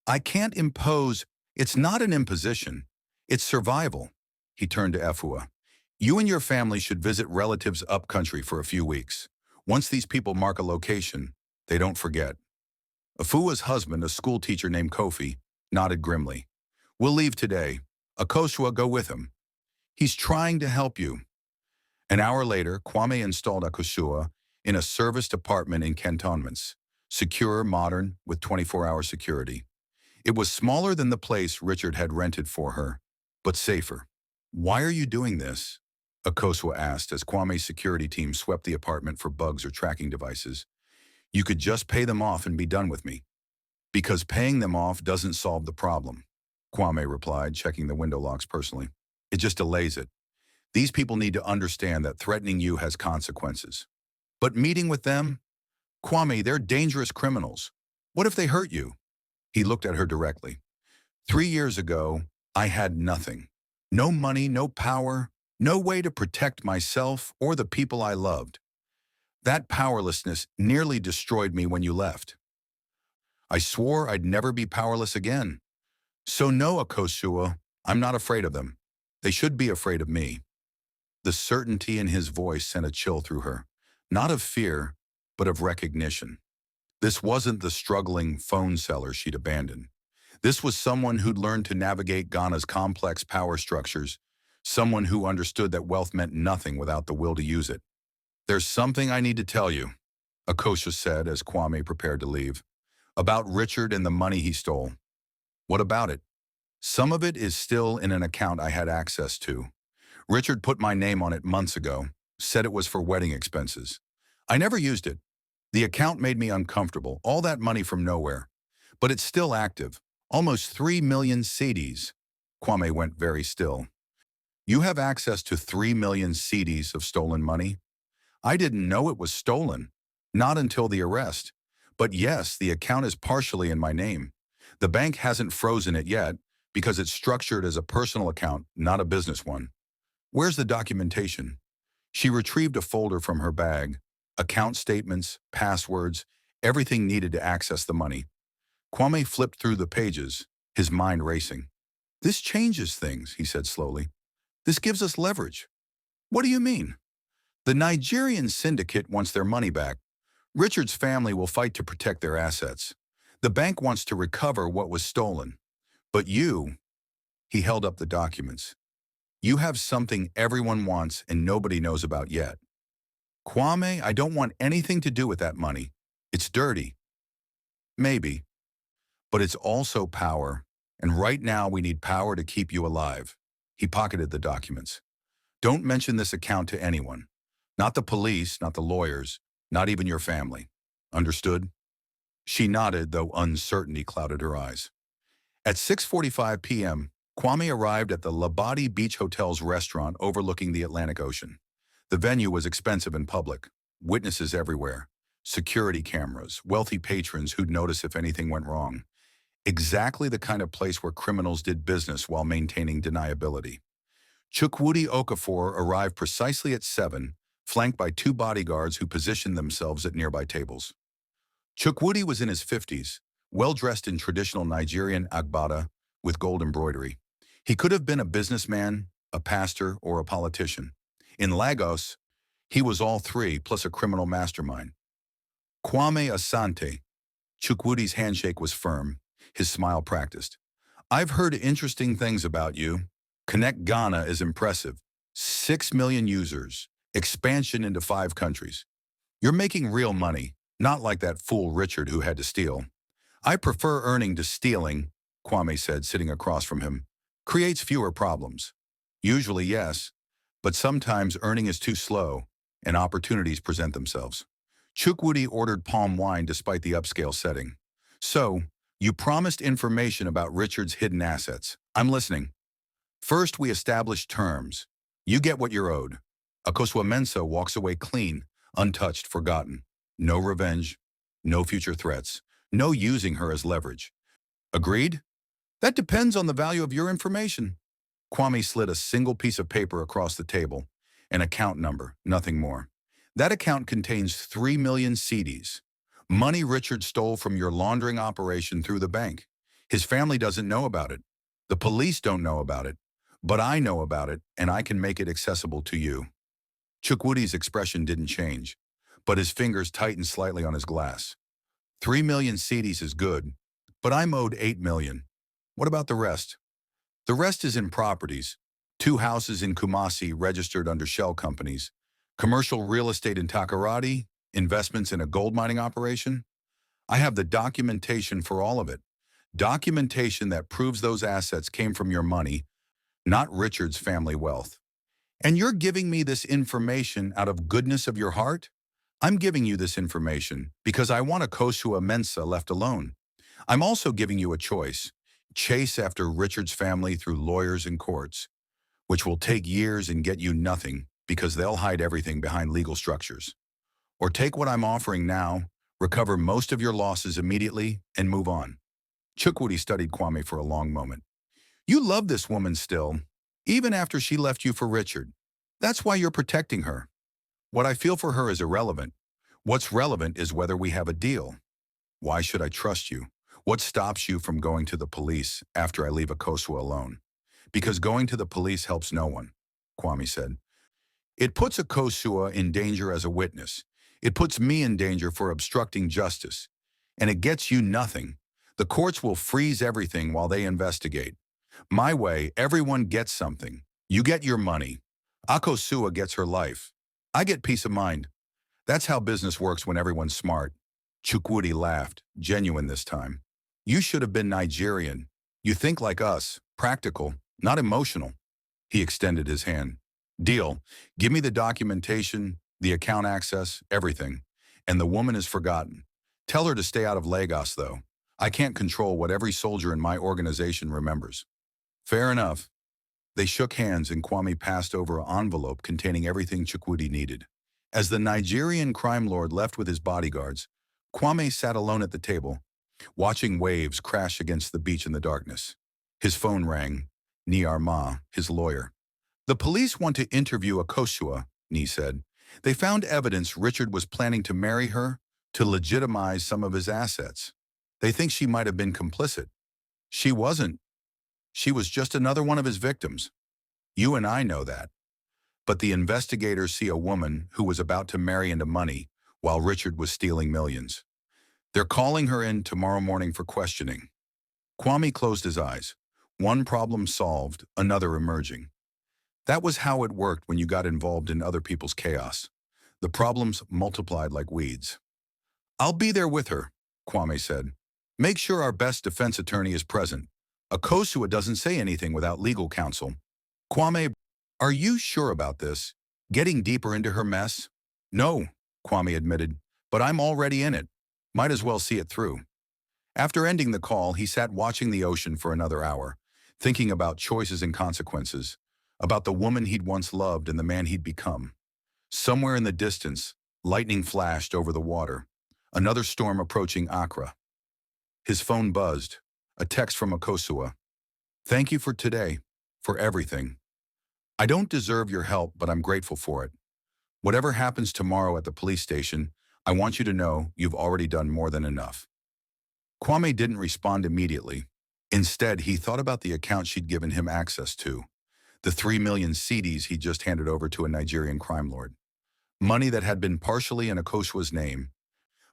I can't impose. It's not an imposition. It's survival. He turned to Efua. You and your family should visit relatives upcountry for a few weeks. Once these people mark a location, they don't forget. Afua's husband, a school teacher named Kofi, nodded grimly. We'll leave today. Akosua, go with him. He's trying to help you. An hour later, Kwame installed Akosua in a serviced apartment in cantonments, secure, modern, with 24-hour security. It was smaller than the place Richard had rented for her, but safer. Why are you doing this? Akosua asked as Kwame's security team swept the apartment for bugs or tracking devices. You could just pay them off and be done with me. Because paying them off doesn't solve the problem, Kwame replied, checking the window locks personally. It just delays it. These people need to understand that threatening you has consequences. But meeting with them? Kwame, they're dangerous criminals. What if they hurt you? He looked at her directly. 3 years ago, I had nothing. No money, no power, no way to protect myself or the people I loved. That powerlessness nearly destroyed me when you left. I swore I'd never be powerless again. So no, Akosua, I'm not afraid of them. They should be afraid of me. The certainty in his voice sent a chill through her, not of fear, but of recognition. This wasn't the struggling phone seller she'd abandoned. This was someone who'd learned to navigate Ghana's complex power structures, someone who understood that wealth meant nothing without the will to use it. There's something I need to tell you, Akosha said as Kwame prepared to leave, about Richard and the money he stole. What about it? Some of it is still in an account I had access to. Richard put my name on it months ago, said it was for wedding expenses. I never used it. The account made me uncomfortable, all that money from nowhere. But it's still active, almost 3 million cedis. Kwame went very still. You have access to 3 million cedis of stolen money? I didn't know it was stolen, not until the arrest. But yes, the account is partially in my name. The bank hasn't frozen it yet because it's structured as a personal account, not a business one. Where's the documentation? She retrieved a folder from her bag, account statements, passwords, everything needed to access the money. Kwame flipped through the pages, his mind racing. This changes things, he said slowly. This gives us leverage. What do you mean? The Nigerian syndicate wants their money back. Richard's family will fight to protect their assets. The bank wants to recover what was stolen. But you, he held up the documents. You have something everyone wants and nobody knows about yet. Kwame, I don't want anything to do with that money. It's dirty. Maybe. But it's also power, and right now we need power to keep you alive. He pocketed the documents. Don't mention this account to anyone. Not the police, not the lawyers, not even your family. Understood? She nodded, though uncertainty clouded her eyes. At 6:45 p.m., Kwame arrived at the Labadi Beach Hotel's restaurant overlooking the Atlantic Ocean. The venue was expensive and public, witnesses everywhere, security cameras, wealthy patrons who'd notice if anything went wrong. Exactly the kind of place where criminals did business while maintaining deniability. Chukwudi Okafor arrived precisely at 7, flanked by 2 bodyguards who positioned themselves at nearby tables. Chukwudi was in his 50s, well-dressed in traditional Nigerian agbada with gold embroidery. He could have been a businessman, a pastor, or a politician. In Lagos, he was all three, plus a criminal mastermind. Kwame Asante. Chukwudi's handshake was firm, his smile practiced. I've heard interesting things about you. Connect Ghana is impressive. 6 million users, expansion into 5 countries. You're making real money, not like that fool Richard who had to steal. I prefer earning to stealing, Kwame said, sitting across from him. Creates fewer problems. Usually, yes, but sometimes earning is too slow, and opportunities present themselves. Chukwudi ordered palm wine despite the upscale setting. So, you promised information about Richard's hidden assets. I'm listening. First, we established terms. You get what you're owed. Akosua Mensah walks away clean, untouched, forgotten. No revenge, no future threats, no using her as leverage. Agreed? That depends on the value of your information. Kwame slid a single piece of paper across the table. An account number, nothing more. That account contains 3 million cedis. Money Richard stole from your laundering operation through the bank. His family doesn't know about it. The police don't know about it. But I know about it, and I can make it accessible to you. Chukwudi's expression didn't change, but his fingers tightened slightly on his glass. 3 million cedis is good, but I'm owed 8 million. What about the rest? The rest is in properties. 2 houses in Kumasi registered under shell companies, commercial real estate in Takoradi, investments in a gold mining operation. I have the documentation for all of it. Documentation that proves those assets came from your money, not Richard's family wealth. And you're giving me this information out of goodness of your heart? I'm giving you this information because I want Akosua Mensah left alone. I'm also giving you a choice. Chase after Richard's family through lawyers and courts, which will take years and get you nothing because they'll hide everything behind legal structures. Or take what I'm offering now, recover most of your losses immediately, and move on. Chukwudi studied Kwame for a long moment. You love this woman still, even after she left you for Richard. That's why you're protecting her. What I feel for her is irrelevant. What's relevant is whether we have a deal. Why should I trust you? What stops you from going to the police after I leave Akosua alone? Because going to the police helps no one, Kwame said. It puts Akosua in danger as a witness. It puts me in danger for obstructing justice. And it gets you nothing. The courts will freeze everything while they investigate. My way, everyone gets something. You get your money. Akosua gets her life. I get peace of mind. That's how business works when everyone's smart. Chukwudi laughed, genuine this time. You should have been Nigerian. You think like us, practical, not emotional. He extended his hand. Deal. Give me the documentation, the account access, everything. And the woman is forgotten. Tell her to stay out of Lagos, though. I can't control what every soldier in my organization remembers. Fair enough. They shook hands and Kwame passed over an envelope containing everything Chukwudi needed. As the Nigerian crime lord left with his bodyguards, Kwame sat alone at the table, watching waves crash against the beach in the darkness. His phone rang. Niar Ma, his lawyer. The police want to interview Akosua, Ni said. They found evidence Richard was planning to marry her to legitimize some of his assets. They think she might have been complicit. She wasn't. She was just another one of his victims. You and I know that. But the investigators see a woman who was about to marry into money while Richard was stealing millions. They're calling her in tomorrow morning for questioning. Kwame closed his eyes. One problem solved, another emerging. That was how it worked when you got involved in other people's chaos. The problems multiplied like weeds. I'll be there with her, Kwame said. Make sure our best defense attorney is present. Akosua doesn't say anything without legal counsel. Kwame, are you sure about this? Getting deeper into her mess? No, Kwame admitted, but I'm already in it. Might as well see it through. After ending the call, he sat watching the ocean for another hour, thinking about choices and consequences, about the woman he'd once loved and the man he'd become. Somewhere in the distance, lightning flashed over the water, another storm approaching Accra. His phone buzzed, a text from Akosua. Thank you for today, for everything. I don't deserve your help, but I'm grateful for it. Whatever happens tomorrow at the police station, I want you to know you've already done more than enough. Kwame didn't respond immediately. Instead, he thought about the account she'd given him access to, the 3 million cedis he just handed over to a Nigerian crime lord. Money that had been partially in Akoshua's name,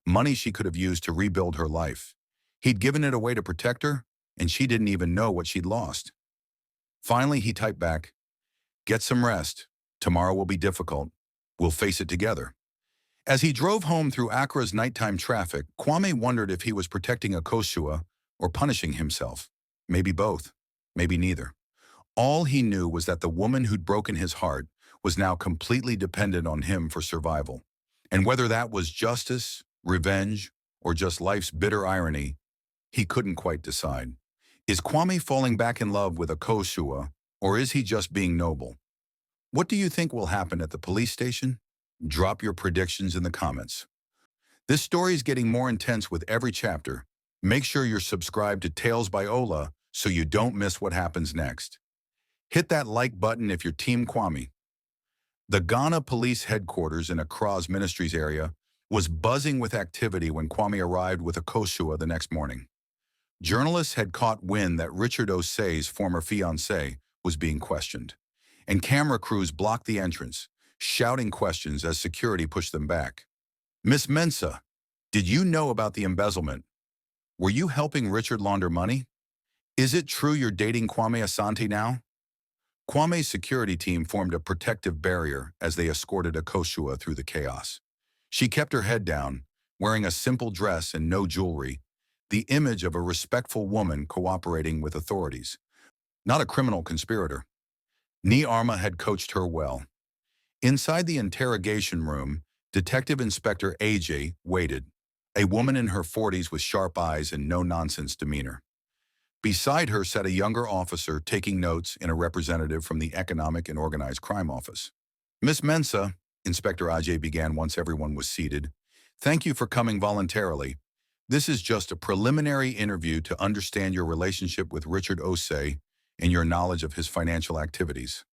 money she could have used to rebuild her life. He'd given it away to protect her, and she didn't even know what she'd lost. Finally, he typed back, "Get some rest. Tomorrow will be difficult. We'll face it together." As he drove home through Accra's nighttime traffic, Kwame wondered if he was protecting Akoshua or punishing himself. Maybe both. Maybe neither. All he knew was that the woman who'd broken his heart was now completely dependent on him for survival. And whether that was justice, revenge, or just life's bitter irony, he couldn't quite decide. Is Kwame falling back in love with Akoshua, or is he just being noble? What do you think will happen at the police station? Drop your predictions in the comments. This story is getting more intense with every chapter. Make sure you're subscribed to Tales by Ola so you don't miss what happens next. Hit that like button if you're Team Kwame. The Ghana Police Headquarters in Accra's Ministries area was buzzing with activity when Kwame arrived with Akoshua the next morning. Journalists had caught wind that Richard Osei's former fiancée was being questioned, and camera crews blocked the entrance, shouting questions as security pushed them back. "Miss Mensah, did you know about the embezzlement? Were you helping Richard launder money? Is it true you're dating Kwame Asante now?" Kwame's security team formed a protective barrier as they escorted Akoshua through the chaos. She kept her head down, wearing a simple dress and no jewelry, the image of a respectful woman cooperating with authorities, not a criminal conspirator. Ni Arma had coached her well. Inside the interrogation room, Detective Inspector AJ waited, a woman in her 40s with sharp eyes and no-nonsense demeanor. Beside her sat a younger officer taking notes in a representative from the Economic and Organized Crime Office. "Miss Mensah," Inspector Ajay began once everyone was seated, "thank you for coming voluntarily. This is just a preliminary interview to understand your relationship with Richard Osei and your knowledge of his financial activities."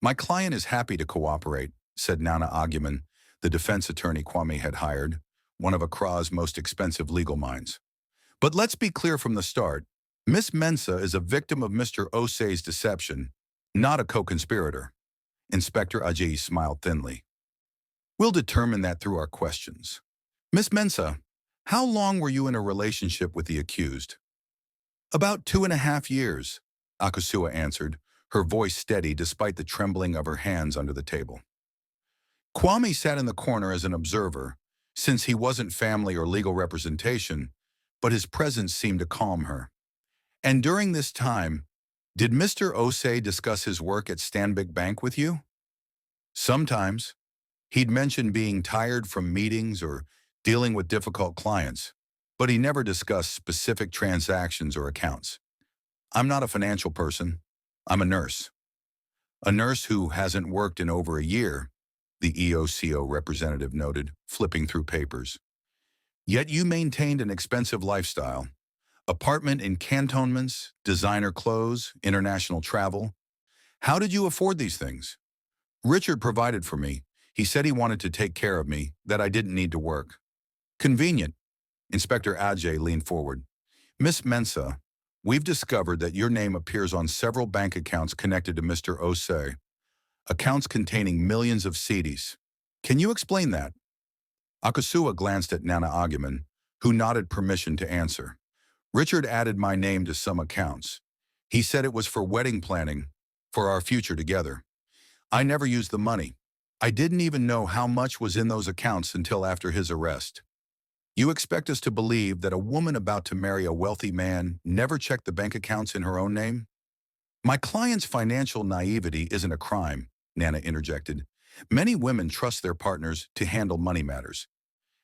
"My client is happy to cooperate," said Nana Aguiman, the defense attorney Kwame had hired, one of Accra's most expensive legal minds. "But let's be clear from the start. Miss Mensah is a victim of Mr. Osei's deception, not a co-conspirator." Inspector Ajay smiled thinly. "We'll determine that through our questions. Miss Mensah, how long were you in a relationship with the accused?" "About 2.5 years," Akosua answered, her voice steady despite the trembling of her hands under the table. Kwame sat in the corner as an observer, since he wasn't family or legal representation, but his presence seemed to calm her. "And during this time, did Mr. Osei discuss his work at Stanbic Bank with you?" "Sometimes. He'd mention being tired from meetings or dealing with difficult clients, but he never discussed specific transactions or accounts. I'm not a financial person. I'm a nurse." "A nurse who hasn't worked in over a year," the EOCO representative noted, flipping through papers. "Yet you maintained an expensive lifestyle. Apartment in cantonments, designer clothes, international travel. How did you afford these things?" "Richard provided for me. He said he wanted to take care of me, that I didn't need to work." "Convenient." Inspector Ajay leaned forward. "Miss Mensah, we've discovered that your name appears on several bank accounts connected to Mr. Osei, accounts containing millions of cedis. Can you explain that?" Akosua glanced at Nana Aguiman, who nodded permission to answer. "Richard added my name to some accounts. He said it was for wedding planning, for our future together. I never used the money. I didn't even know how much was in those accounts until after his arrest. You expect us to believe that a woman about to marry a wealthy man never checked the bank accounts in her own name?" "My client's financial naivety isn't a crime," Nana interjected. "Many women trust their partners to handle money matters,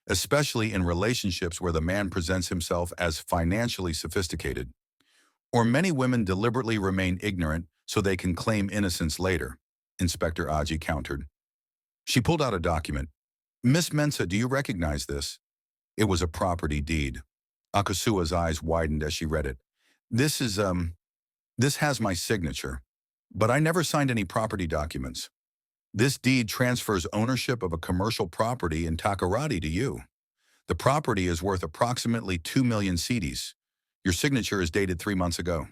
especially in relationships where the man presents himself as financially sophisticated. Or many women deliberately remain ignorant so they can claim innocence later," Inspector Aji countered. She pulled out a document. "Miss Mensah, do you recognize this?" It was a property deed. Akosua's eyes widened as she read it. This has my signature, but I never signed any property documents. This deed transfers ownership of a commercial property in Takoradi to you." The property is worth approximately 2 million cedis. Your signature is dated 3 months ago.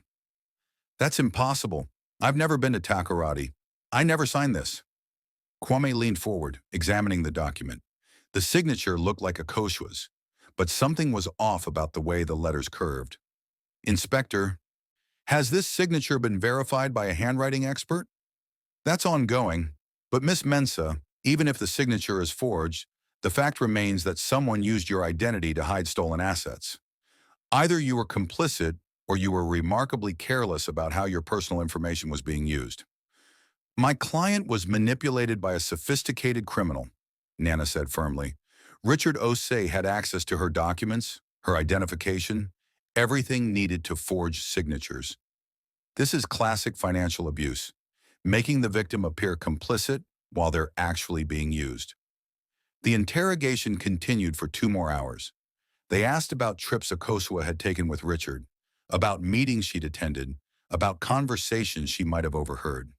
That's impossible. I've never been to Takoradi. I never signed this. Kwame leaned forward, examining the document. The signature looked like a Koshua's, but something was off about the way the letters curved. Inspector, has this signature been verified by a handwriting expert? That's ongoing, but Miss Mensah, even if the signature is forged, the fact remains that someone used your identity to hide stolen assets. Either you were complicit or you were remarkably careless about how your personal information was being used. My client was manipulated by a sophisticated criminal, Nana said firmly. Richard Osei had access to her documents, her identification, everything needed to forge signatures. This is classic financial abuse, making the victim appear complicit while they're actually being used. The interrogation continued for 2 more hours. They asked about trips Akosua had taken with Richard, about meetings she'd attended, about conversations she might have overheard.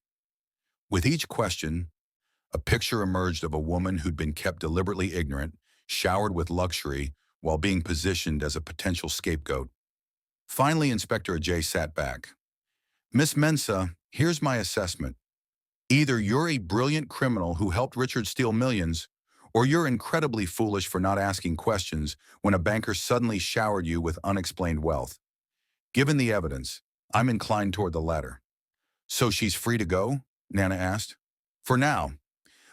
With each question, a picture emerged of a woman who'd been kept deliberately ignorant, showered with luxury, while being positioned as a potential scapegoat. Finally, Inspector Ajay sat back. Miss Mensah, here's my assessment. Either you're a brilliant criminal who helped Richard steal millions, or you're incredibly foolish for not asking questions when a banker suddenly showered you with unexplained wealth. Given the evidence, I'm inclined toward the latter. So she's free to go? Nana asked. For now.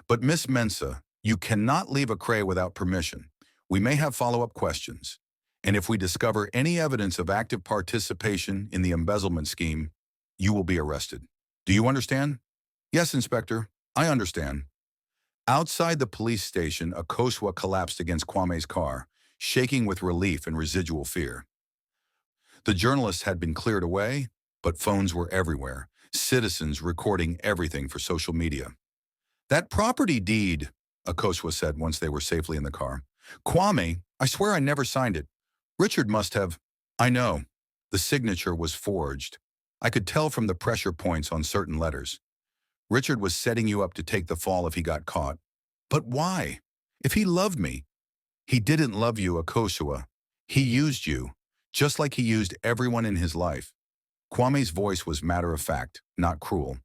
But Miss Mensah, you cannot leave Accra without permission. We may have follow-up questions. And if we discover any evidence of active participation in the embezzlement scheme, you will be arrested. Do you understand? Yes, Inspector. I understand. Outside the police station, Akosua collapsed against Kwame's car, shaking with relief and residual fear. The journalists had been cleared away, but phones were everywhere, citizens recording everything for social media. That property deed, Akosua said once they were safely in the car. Kwame, I swear I never signed it. Richard must have. I know. The signature was forged. I could tell from the pressure points on certain letters. Richard was setting you up to take the fall if he got caught. But why? If he loved me. He didn't love you, Akosua. He used you, just like he used everyone in his life. Kwame's voice was matter-of-fact, not cruel.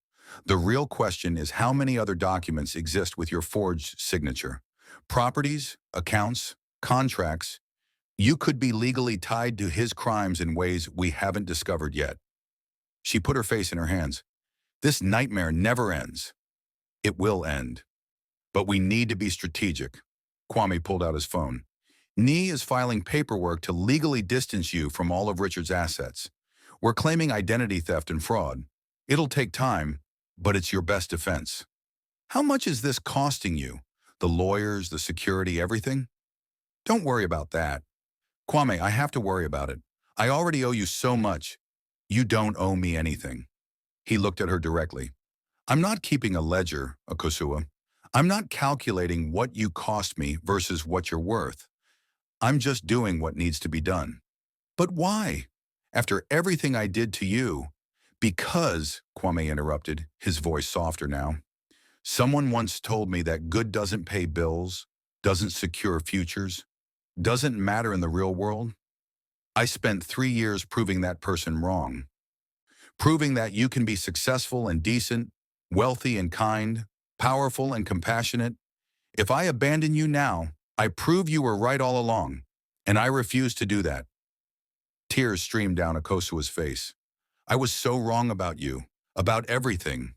The real question is how many other documents exist with your forged signature? Properties, accounts, contracts. You could be legally tied to his crimes in ways we haven't discovered yet. She put her face in her hands. This nightmare never ends. It will end. But we need to be strategic. Kwame pulled out his phone. Nee is filing paperwork to legally distance you from all of Richard's assets. We're claiming identity theft and fraud. It'll take time, but it's your best defense. How much is this costing you? The lawyers, the security, everything? Don't worry about that. Kwame, I have to worry about it. I already owe you so much. You don't owe me anything. He looked at her directly. I'm not keeping a ledger, Akosua. I'm not calculating what you cost me versus what you're worth. I'm just doing what needs to be done. But why? After everything I did to you? Because, Kwame interrupted, his voice softer now. Someone once told me that good doesn't pay bills, doesn't secure futures, doesn't matter in the real world. I spent 3 years proving that person wrong. Proving that you can be successful and decent, wealthy and kind, powerful and compassionate. If I abandon you now, I prove you were right all along, and I refuse to do that. Tears streamed down Akosua's face. I was so wrong about you, about everything.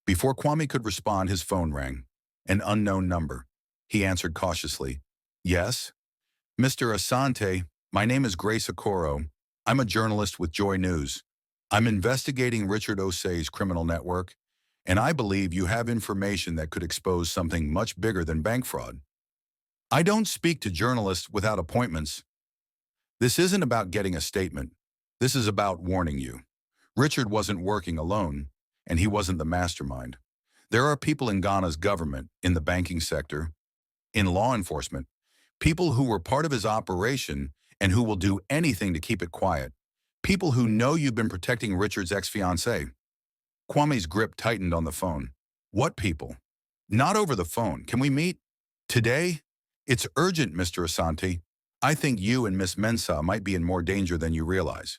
Before Kwame could respond, his phone rang. An unknown number. He answered cautiously. Yes? Mr. Asante, my name is Grace Okoro. I'm a journalist with Joy News. I'm investigating Richard Osei's criminal network, and I believe you have information that could expose something much bigger than bank fraud. I don't speak to journalists without appointments. This isn't about getting a statement. This is about warning you. Richard wasn't working alone, and he wasn't the mastermind. There are people in Ghana's government, in the banking sector, in law enforcement, people who were part of his operation and who will do anything to keep it quiet. People who know you've been protecting Richard's ex-fiancée. Kwame's grip tightened on the phone. What people? Not over the phone. Can we meet? Today? It's urgent, Mr. Asante. I think you and Miss Mensah might be in more danger than you realize."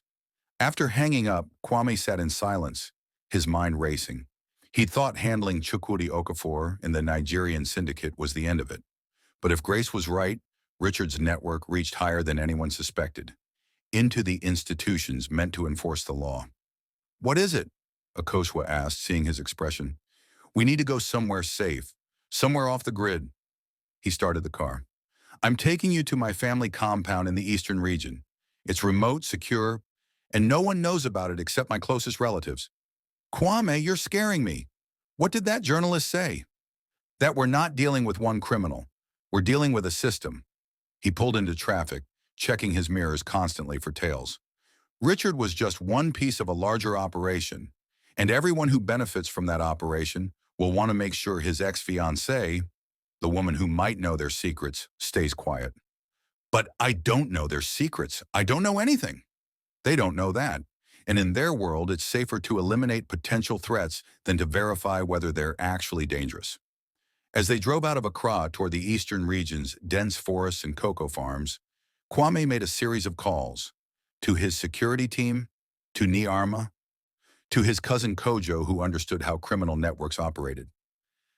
After hanging up, Kwame sat in silence, his mind racing. He'd thought handling Chukwudi Okafor in the Nigerian syndicate was the end of it. But if Grace was right, Richard's network reached higher than anyone suspected, into the institutions meant to enforce the law. "What is it?" Akosua asked, seeing his expression. "We need to go somewhere safe, somewhere off the grid." He started the car. "I'm taking you to my family compound in the eastern region. It's remote, secure, and no one knows about it except my closest relatives." "Kwame, you're scaring me. What did that journalist say?" "That we're not dealing with one criminal. We're dealing with a system." He pulled into traffic, checking his mirrors constantly for tails. Richard was just one piece of a larger operation, and everyone who benefits from that operation will want to make sure his ex-fiancée, the woman who might know their secrets, stays quiet. "But I don't know their secrets. I don't know anything." "They don't know that. And in their world, it's safer to eliminate potential threats than to verify whether they're actually dangerous." As they drove out of Accra toward the eastern region's dense forests and cocoa farms, Kwame made a series of calls to his security team, to Niarma, to his cousin Kojo, who understood how criminal networks operated.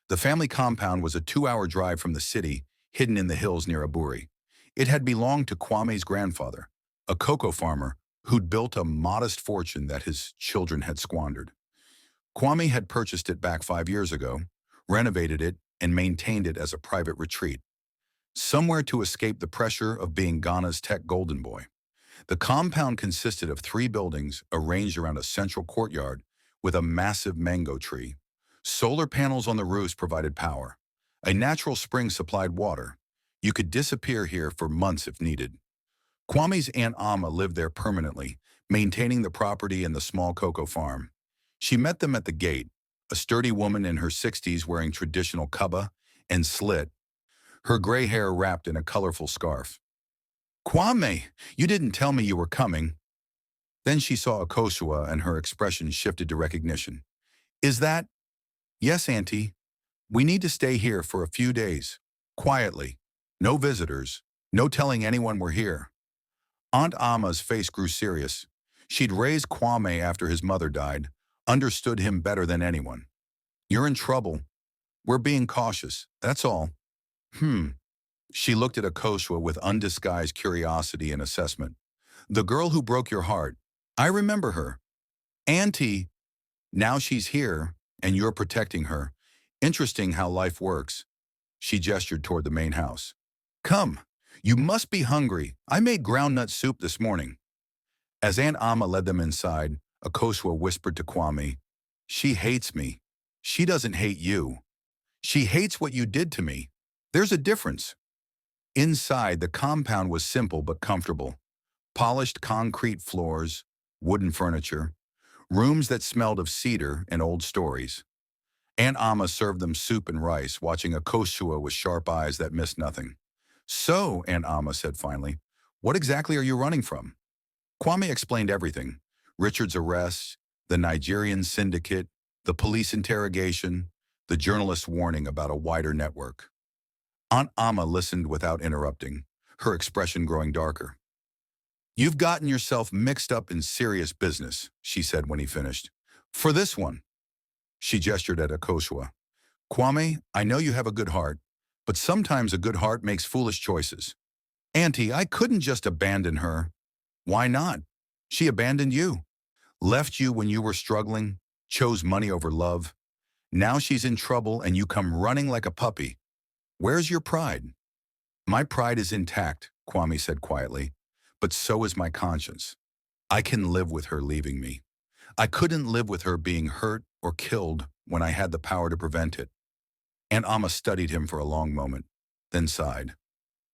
The family compound was a 2-hour drive from the city, hidden in the hills near Aburi. It had belonged to Kwame's grandfather, a cocoa farmer who'd built a modest fortune that his children had squandered. Kwame had purchased it back 5 years ago, renovated it, and maintained it as a private retreat, somewhere to escape the pressure of being Ghana's tech golden boy. The compound consisted of 3 buildings arranged around a central courtyard with a massive mango tree. Solar panels on the roofs provided power. A natural spring supplied water. You could disappear here for months if needed. Kwame's Aunt Amma lived there permanently, maintaining the property and the small cocoa farm. She met them at the gate, a sturdy woman in her 60s wearing traditional kaba and slit, her gray hair wrapped in a colorful scarf. "Kwame, you didn't tell me you were coming." Then she saw Akosua and her expression shifted to recognition. "Is that—" "Yes, Auntie. We need to stay here for a few days. Quietly. No visitors. No telling anyone we're here." Aunt Amma's face grew serious. She'd raised Kwame after his mother died, understood him better than anyone. "You're in trouble. We're being cautious, that's all." She looked at Akosua with undisguised curiosity and assessment. "The girl who broke your heart. I remember her." "Auntie, now she's here, and you're protecting her. Interesting how life works." She gestured toward the main house. "Come, you must be hungry. I made groundnut soup this morning." As Aunt Amma led them inside, Akosua whispered to Kwame, "She hates me. She doesn't hate you. She hates what you did to me. There's a difference." Inside, the compound was simple but comfortable. Polished concrete floors, wooden furniture, rooms that smelled of cedar and old stories. Aunt Amma served them soup and rice, watching Akosua with sharp eyes that missed nothing. "So," Aunt Amma said finally, "what exactly are you running from?" Kwame explained everything: Richard's arrest, the Nigerian syndicate, the police interrogation, the journalist's warning about a wider network. Aunt Amma listened without interrupting, her expression growing darker. "You've gotten yourself mixed up in serious business," she said when he finished. "For this one." She gestured at Akosua. "Kwame, I know you have a good heart, but sometimes a good heart makes foolish choices. Auntie, I couldn't just abandon her." "Why not? She abandoned you. Left you when you were struggling, chose money over love. Now she's in trouble and you come running like a puppy. Where's your pride?" "My pride is intact," Kwame said quietly, "but so is my conscience. I can live with her leaving me. I couldn't live with her being hurt or killed when I had the power to prevent it." Aunt Amma studied him for a long moment, then sighed.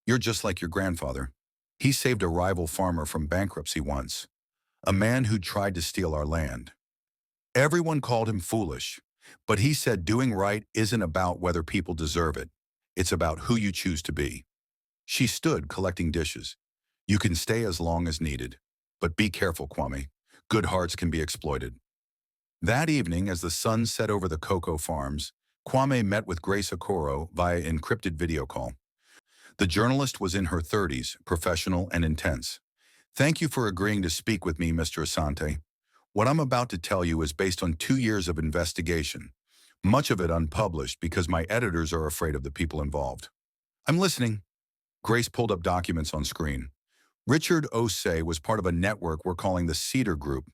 "You're just like your grandfather. He saved a rival farmer from bankruptcy once, a man who tried to steal our land. Everyone called him foolish, but he said doing right isn't about whether people deserve it. It's about who you choose to be." She stood collecting dishes. "You can stay as long as needed, but be careful, Kwame. Good hearts can be exploited." That evening, as the sun set over the cocoa farms, Kwame met with Grace Okoro via encrypted video call. The journalist was in her 30s, professional and intense. Thank you for agreeing to speak with me, Mr. Asante. What I'm about to tell you is based on 2 years of investigation, much of it unpublished because my editors are afraid of the people involved. I'm listening. Grace pulled up documents on screen. Richard Osei was part of a network we're calling the Cedar Group,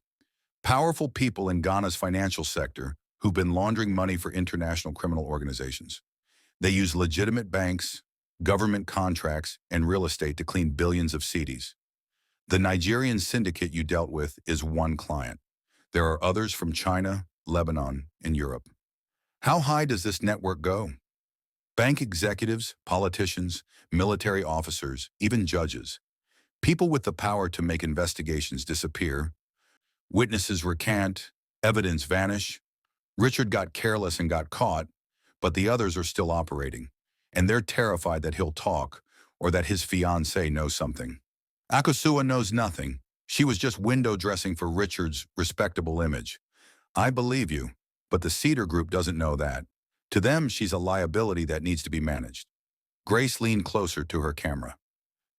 powerful people in Ghana's financial sector who've been laundering money for international criminal organizations. They use legitimate banks, government contracts, and real estate to clean billions of cedis. The Nigerian syndicate you dealt with is one client. There are others from China, Lebanon, and Europe. How high does this network go? Bank executives, politicians, military officers, even judges. People with the power to make investigations disappear, witnesses recant, evidence vanish. Richard got careless and got caught, but the others are still operating, and they're terrified that he'll talk or that his fiancée knows something. Akosua knows nothing. She was just window dressing for Richard's respectable image. I believe you, but the Cedar Group doesn't know that. To them, she's a liability that needs to be managed. Grace leaned closer to her camera.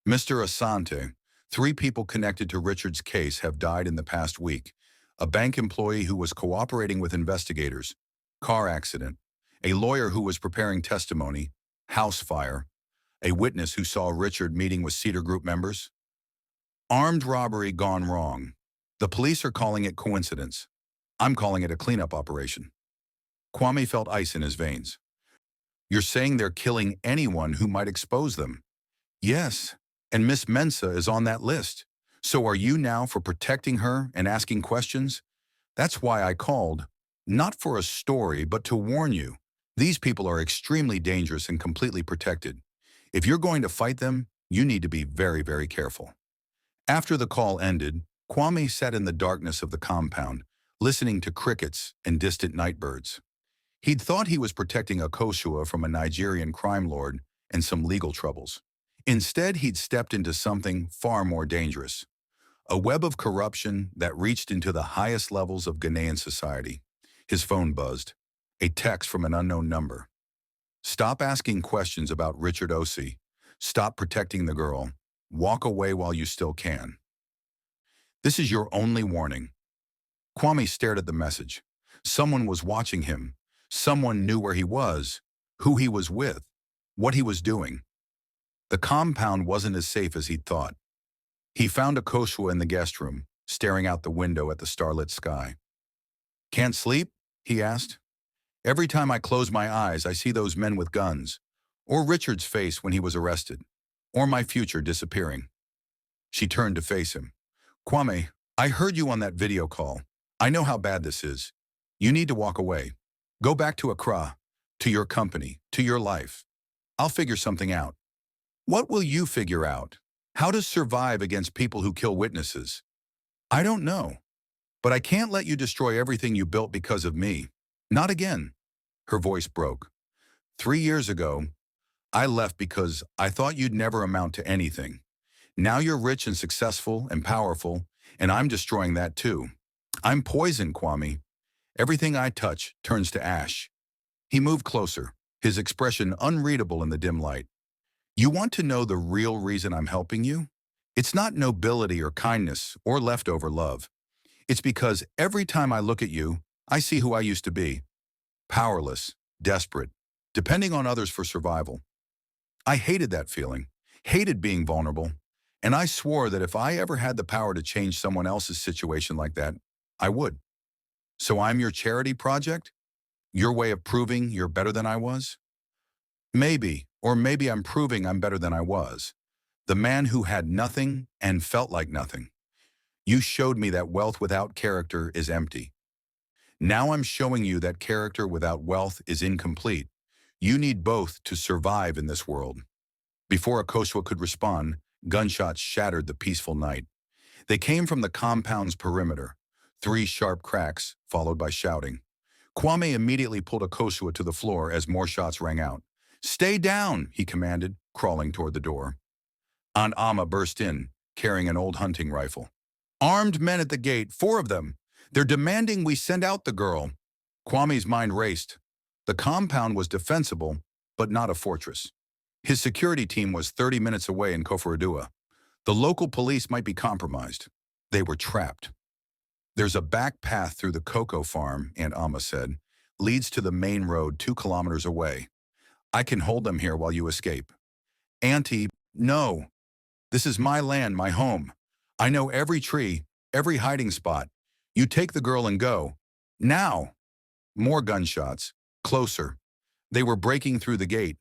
Mr. Asante, 3 people connected to Richard's case have died in the past week. A bank employee who was cooperating with investigators, car accident, a lawyer who was preparing testimony, house fire, a witness who saw Richard meeting with Cedar Group members. Armed robbery gone wrong. The police are calling it coincidence. I'm calling it a cleanup operation. Kwame felt ice in his veins. You're saying they're killing anyone who might expose them? Yes, and Miss Mensa is on that list. So are you now for protecting her and asking questions? That's why I called, not for a story, but to warn you. These people are extremely dangerous and completely protected. If you're going to fight them, you need to be very, very careful. After the call ended, Kwame sat in the darkness of the compound, listening to crickets and distant nightbirds. He'd thought he was protecting Akosua from a Nigerian crime lord and some legal troubles. Instead, he'd stepped into something far more dangerous. A web of corruption that reached into the highest levels of Ghanaian society. His phone buzzed. A text from an unknown number. Stop asking questions about Richard Osei. Stop protecting the girl. Walk away while you still can. This is your only warning. Kwame stared at the message. Someone was watching him. Someone knew where he was, who he was with, what he was doing. The compound wasn't as safe as he'd thought. He found Akosua in the guest room, staring out the window at the starlit sky. Can't sleep? He asked. Every time I close my eyes, I see those men with guns, or Richard's face when he was arrested, or my future disappearing. She turned to face him. Kwame, I heard you on that video call. I know how bad this is. You need to walk away. Go back to Accra, to your company, to your life. I'll figure something out. What will you figure out? How to survive against people who kill witnesses? I don't know. But I can't let you destroy everything you built because of me. Not again. Her voice broke. 3 years ago, I left because I thought you'd never amount to anything. Now you're rich and successful and powerful, and I'm destroying that too. I'm poison, Kwame. Everything I touch turns to ash. He moved closer, his expression unreadable in the dim light. You want to know the real reason I'm helping you? It's not nobility or kindness or leftover love. It's because every time I look at you, I see who I used to be. Powerless, desperate, depending on others for survival. I hated that feeling, hated being vulnerable, and I swore that if I ever had the power to change someone else's situation like that, I would. So I'm your charity project? Your way of proving you're better than I was? Maybe, or maybe I'm proving I'm better than I was. The man who had nothing and felt like nothing. You showed me that wealth without character is empty. Now I'm showing you that character without wealth is incomplete. You need both to survive in this world. Before Akosua could respond, gunshots shattered the peaceful night. They came from the compound's perimeter. 3 sharp cracks, followed by shouting. Kwame immediately pulled Akosua to the floor as more shots rang out. Stay down, he commanded, crawling toward the door. Aunt Amma burst in, carrying an old hunting rifle. Armed men at the gate, 4 of them. They're demanding we send out the girl. Kwame's mind raced. The compound was defensible, but not a fortress. His security team was 30 minutes away in Koforidua. The local police might be compromised. They were trapped. There's a back path through the cocoa farm, Aunt Amma said, leads to the main road 2 kilometers away. I can hold them here while you escape. Auntie, no. This is my land, my home. I know every tree, every hiding spot. You take the girl and go. Now! More gunshots. Closer. They were breaking through the gate.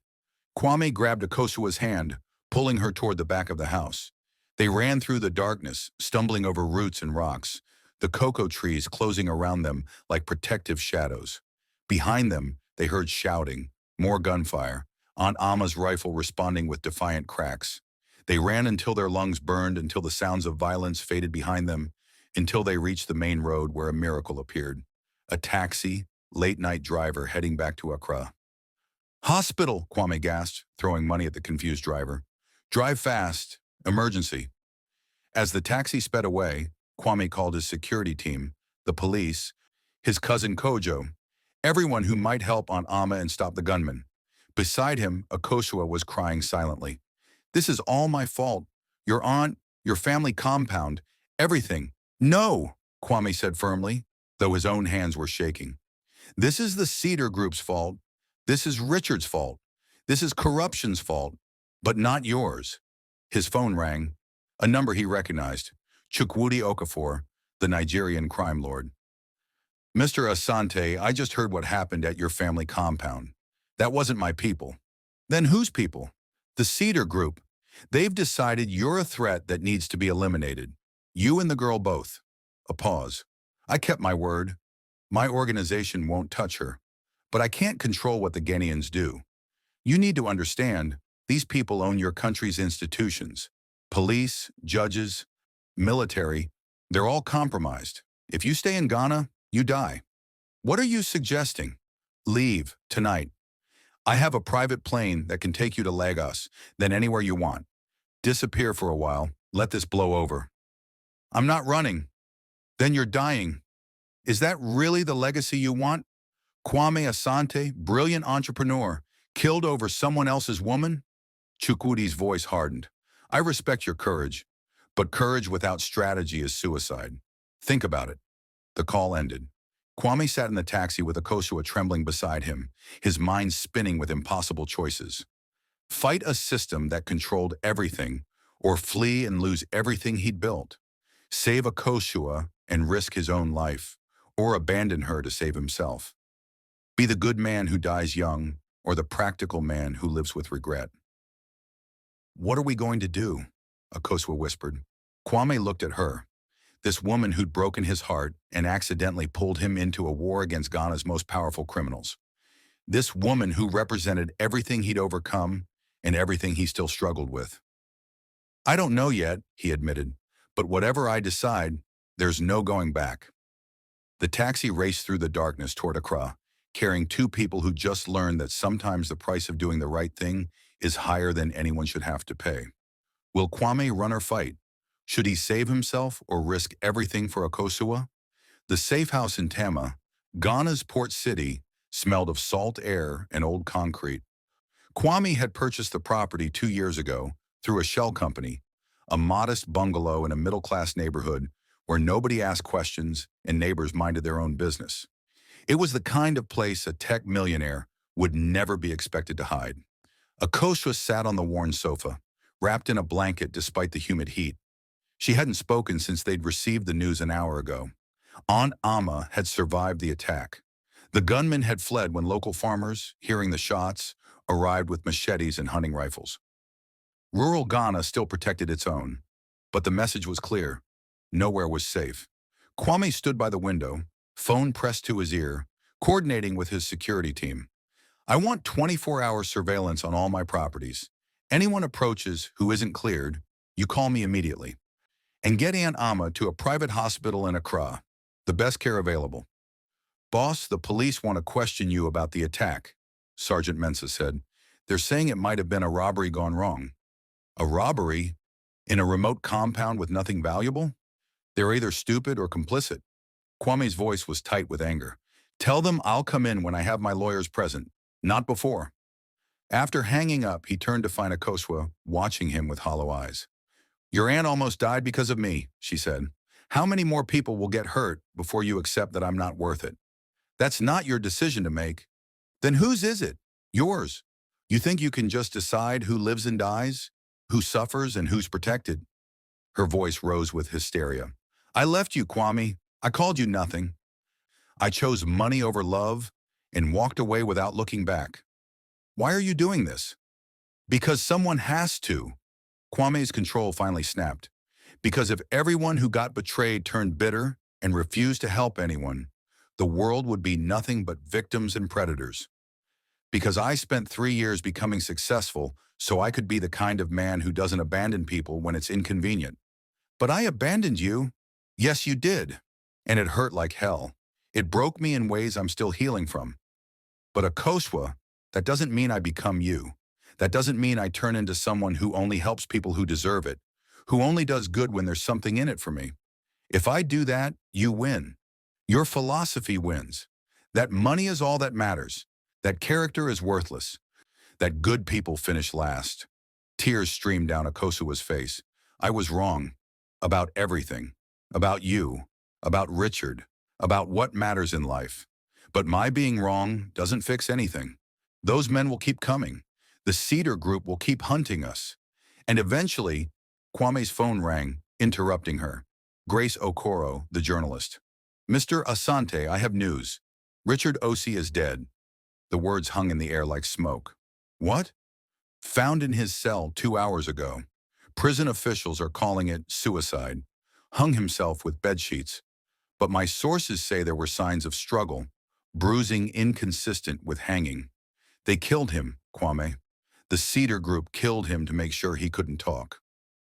Kwame grabbed Akosua's hand, pulling her toward the back of the house. They ran through the darkness, stumbling over roots and rocks, the cocoa trees closing around them like protective shadows. Behind them, they heard shouting, more gunfire, Aunt Amma's rifle responding with defiant cracks. They ran until their lungs burned, until the sounds of violence faded behind them, until they reached the main road where a miracle appeared. A taxi, late-night driver heading back to Accra. Hospital, Kwame gasped, throwing money at the confused driver. Drive fast. Emergency. As the taxi sped away, Kwame called his security team, the police, his cousin Kojo, everyone who might help Aunt Amma and stop the gunman. Beside him, Akosua was crying silently. This is all my fault. Your aunt, your family compound, everything. No, Kwame said firmly, though his own hands were shaking. This is the Cedar Group's fault. This is Richard's fault. This is corruption's fault, but not yours. His phone rang, a number he recognized, Chukwudi Okafor, the Nigerian crime lord. Mr. Asante, I just heard what happened at your family compound. That wasn't my people. Then whose people? The Cedar Group. They've decided you're a threat that needs to be eliminated. You and the girl both. A pause. I kept my word. My organization won't touch her. But I can't control what the Ghanians do. You need to understand, these people own your country's institutions. Police, judges, military, they're all compromised. If you stay in Ghana, you die. What are you suggesting? Leave, tonight. I have a private plane that can take you to Lagos, then anywhere you want. Disappear for a while, let this blow over. I'm not running. Then you're dying. Is that really the legacy you want? Kwame Asante, brilliant entrepreneur, killed over someone else's woman? Chukwudi's voice hardened. I respect your courage, but courage without strategy is suicide. Think about it. The call ended. Kwame sat in the taxi with Akosua trembling beside him, his mind spinning with impossible choices. Fight a system that controlled everything, or flee and lose everything he'd built. Save Akosua and risk his own life, or abandon her to save himself. Be the good man who dies young, or the practical man who lives with regret. What are we going to do? Akosua whispered. Kwame looked at her, this woman who'd broken his heart and accidentally pulled him into a war against Ghana's most powerful criminals. This woman who represented everything he'd overcome and everything he still struggled with. I don't know yet, he admitted, but whatever I decide, there's no going back. The taxi raced through the darkness toward Accra, carrying 2 people who just learned that sometimes the price of doing the right thing is higher than anyone should have to pay. Will Kwame run or fight? Should he save himself or risk everything for Akosua? The safe house in Tama, Ghana's port city, smelled of salt air and old concrete. Kwame had purchased the property 2 years ago through a shell company, a modest bungalow in a middle-class neighborhood where nobody asked questions and neighbors minded their own business. It was the kind of place a tech millionaire would never be expected to hide. Akosua sat on the worn sofa, wrapped in a blanket despite the humid heat. She hadn't spoken since they'd received the news an hour ago. Aunt Amma had survived the attack. The gunmen had fled when local farmers, hearing the shots, arrived with machetes and hunting rifles. Rural Ghana still protected its own, but the message was clear. Nowhere was safe. Kwame stood by the window, phone pressed to his ear, coordinating with his security team. I want 24-hour surveillance on all my properties. Anyone approaches who isn't cleared, you call me immediately. And get Aunt Amma to a private hospital in Accra, the best care available. Boss, the police want to question you about the attack, Sergeant Mensah said. They're saying it might have been a robbery gone wrong. A robbery? In a remote compound with nothing valuable? They're either stupid or complicit. Kwame's voice was tight with anger. Tell them I'll come in when I have my lawyers present, not before. After hanging up, he turned to find Akosua watching him with hollow eyes. Your aunt almost died because of me, she said. How many more people will get hurt before you accept that I'm not worth it? That's not your decision to make. Then whose is it? Yours. You think you can just decide who lives and dies? Who suffers and who's protected? Her voice rose with hysteria. I left you, Kwame. I called you nothing. I chose money over love and walked away without looking back. Why are you doing this? Because someone has to. Kwame's control finally snapped. Because if everyone who got betrayed turned bitter and refused to help anyone, the world would be nothing but victims and predators. Because I spent 3 years becoming successful so I could be the kind of man who doesn't abandon people when it's inconvenient. But I abandoned you. Yes, you did. And it hurt like hell. It broke me in ways I'm still healing from. But Akosua, that doesn't mean I become you. That doesn't mean I turn into someone who only helps people who deserve it, who only does good when there's something in it for me. If I do that, you win. Your philosophy wins. That money is all that matters. That character is worthless. That good people finish last. Tears streamed down Akosua's face. I was wrong. About everything. About you. About Richard. About what matters in life. But my being wrong doesn't fix anything. Those men will keep coming. The Cedar Group will keep hunting us. And eventually, Kwame's phone rang, interrupting her. Grace Okoro, the journalist. Mr. Asante, I have news. Richard Osi is dead. The words hung in the air like smoke. What? Found in his cell 2 hours ago. Prison officials are calling it suicide. Hung himself with bedsheets. But my sources say there were signs of struggle, bruising inconsistent with hanging. They killed him, Kwame. The Cedar Group killed him to make sure he couldn't talk.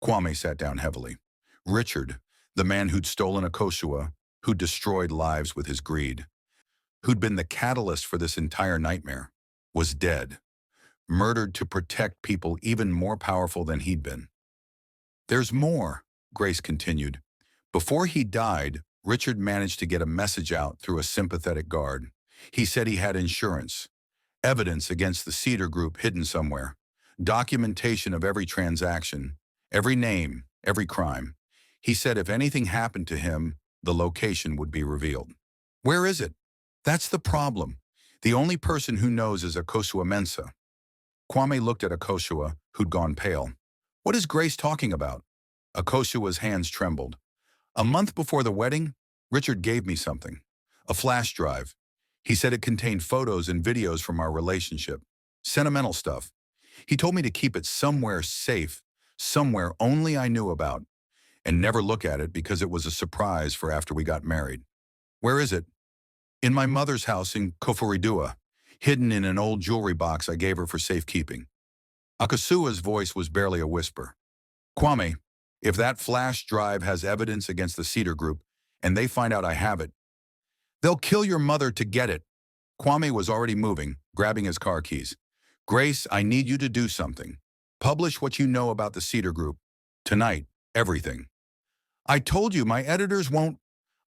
Kwame sat down heavily. Richard, the man who'd stolen Akosua, who'd destroyed lives with his greed, who'd been the catalyst for this entire nightmare, was dead, murdered to protect people even more powerful than he'd been. There's more, Grace continued. Before he died, Richard managed to get a message out through a sympathetic guard. He said he had insurance, evidence against the Cedar Group hidden somewhere, documentation of every transaction, every name, every crime. He said if anything happened to him, the location would be revealed. Where is it? That's the problem. The only person who knows is Akosua Mensah. Kwame looked at Akosua, who'd gone pale. What is Grace talking about? Akosua's hands trembled. A month before the wedding, Richard gave me something. A flash drive. He said it contained photos and videos from our relationship. Sentimental stuff. He told me to keep it somewhere safe, somewhere only I knew about, and never look at it because it was a surprise for after we got married. Where is it? In my mother's house in Koforidua, hidden in an old jewelry box I gave her for safekeeping. Akosua's voice was barely a whisper. Kwame, if that flash drive has evidence against the Cedar Group, and they find out I have it, they'll kill your mother to get it. Kwame was already moving, grabbing his car keys. Grace, I need you to do something. Publish what you know about the Cedar Group. Tonight, everything. I told you my editors won't.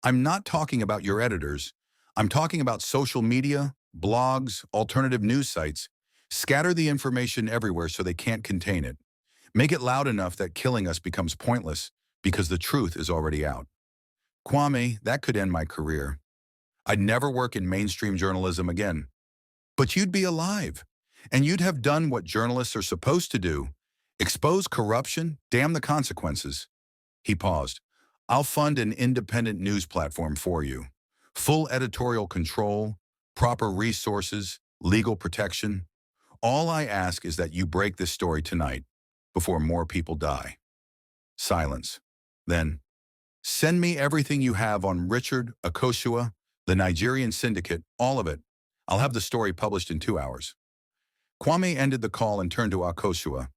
I'm not talking about your editors. I'm talking about social media, blogs, alternative news sites. Scatter the information everywhere so they can't contain it. Make it loud enough that killing us becomes pointless because the truth is already out. Kwame, that could end my career. I'd never work in mainstream journalism again. But you'd be alive, and you'd have done what journalists are supposed to do. Expose corruption, damn the consequences. He paused. I'll fund an independent news platform for you. Full editorial control, proper resources, legal protection. All I ask is that you break this story tonight, before more people die. Silence. Then, send me everything you have on Richard, Akosua, the Nigerian syndicate, all of it. I'll have the story published in 2 hours. Kwame ended the call and turned to Akosua.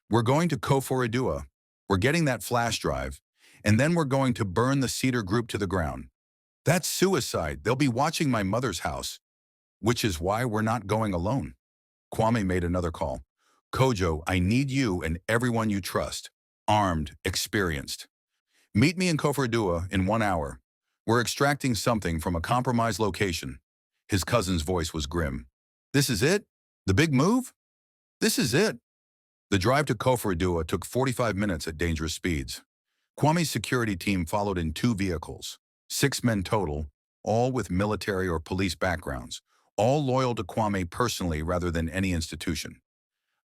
We're going to Koforidua. We're getting that flash drive, and then we're going to burn the Cedar Group to the ground. That's suicide. They'll be watching my mother's house, which is why we're not going alone. Kwame made another call. Kojo, I need you and everyone you trust. Armed, experienced. Meet me in Koforidua in 1 hour. We're extracting something from a compromised location. His cousin's voice was grim. This is it? The big move? This is it. The drive to Koforidua took 45 minutes at dangerous speeds. Kwame's security team followed in 2 vehicles, 6 men total, all with military or police backgrounds, all loyal to Kwame personally rather than any institution.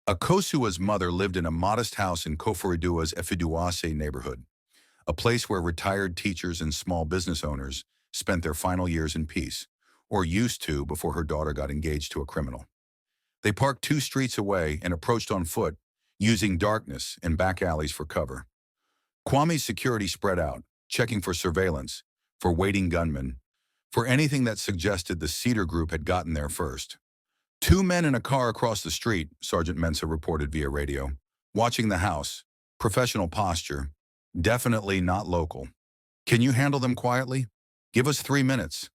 Akosua's mother lived in a modest house in Koforidua's Efiduase neighborhood, a place where retired teachers and small business owners spent their final years in peace, or used to before her daughter got engaged to a criminal. They parked 2 streets away and approached on foot, using darkness and back alleys for cover. Kwame's security spread out, checking for surveillance, for waiting gunmen, for anything that suggested the Cedar Group had gotten there first. 2 men in a car across the street, Sergeant Mensah reported via radio. Watching the house. Professional posture. Definitely not local. Can you handle them quietly? Give us 3 minutes.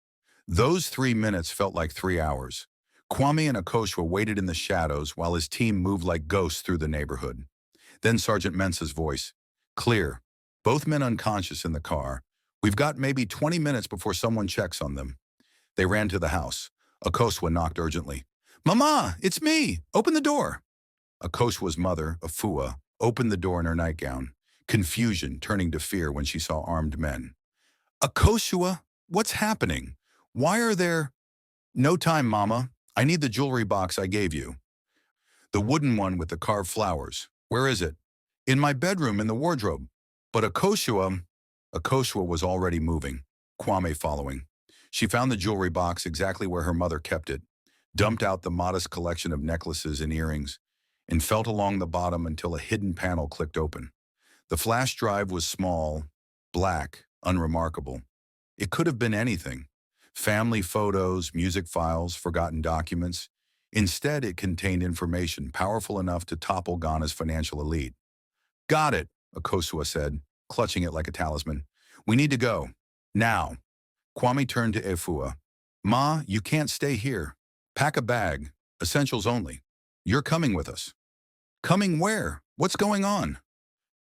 Those 3 minutes felt like 3 hours. Kwame and Akosua waited in the shadows while his team moved like ghosts through the neighborhood. Then Sergeant Mensah's voice. Clear. Both men unconscious in the car. We've got maybe 20 minutes before someone checks on them. They ran to the house. Akosua knocked urgently. Mama, it's me. Open the door. Akosua's mother, Afua, opened the door in her nightgown, confusion turning to fear when she saw armed men. Akosua, what's happening? Why are there... No time, Mama. I need the jewelry box I gave you. The wooden one with the carved flowers. Where is it? In my bedroom in the wardrobe. But Akosua was already moving, Kwame following. She found the jewelry box exactly where her mother kept it, dumped out the modest collection of necklaces and earrings, and felt along the bottom until a hidden panel clicked open. The flash drive was small, black, unremarkable. It could have been anything. Family photos, music files, forgotten documents. Instead, it contained information powerful enough to topple Ghana's financial elite. Got it, Akosua said, clutching it like a talisman. We need to go. Now. Kwame turned to Efua. Ma, you can't stay here. Pack a bag. Essentials only. You're coming with us. Coming where? What's going on?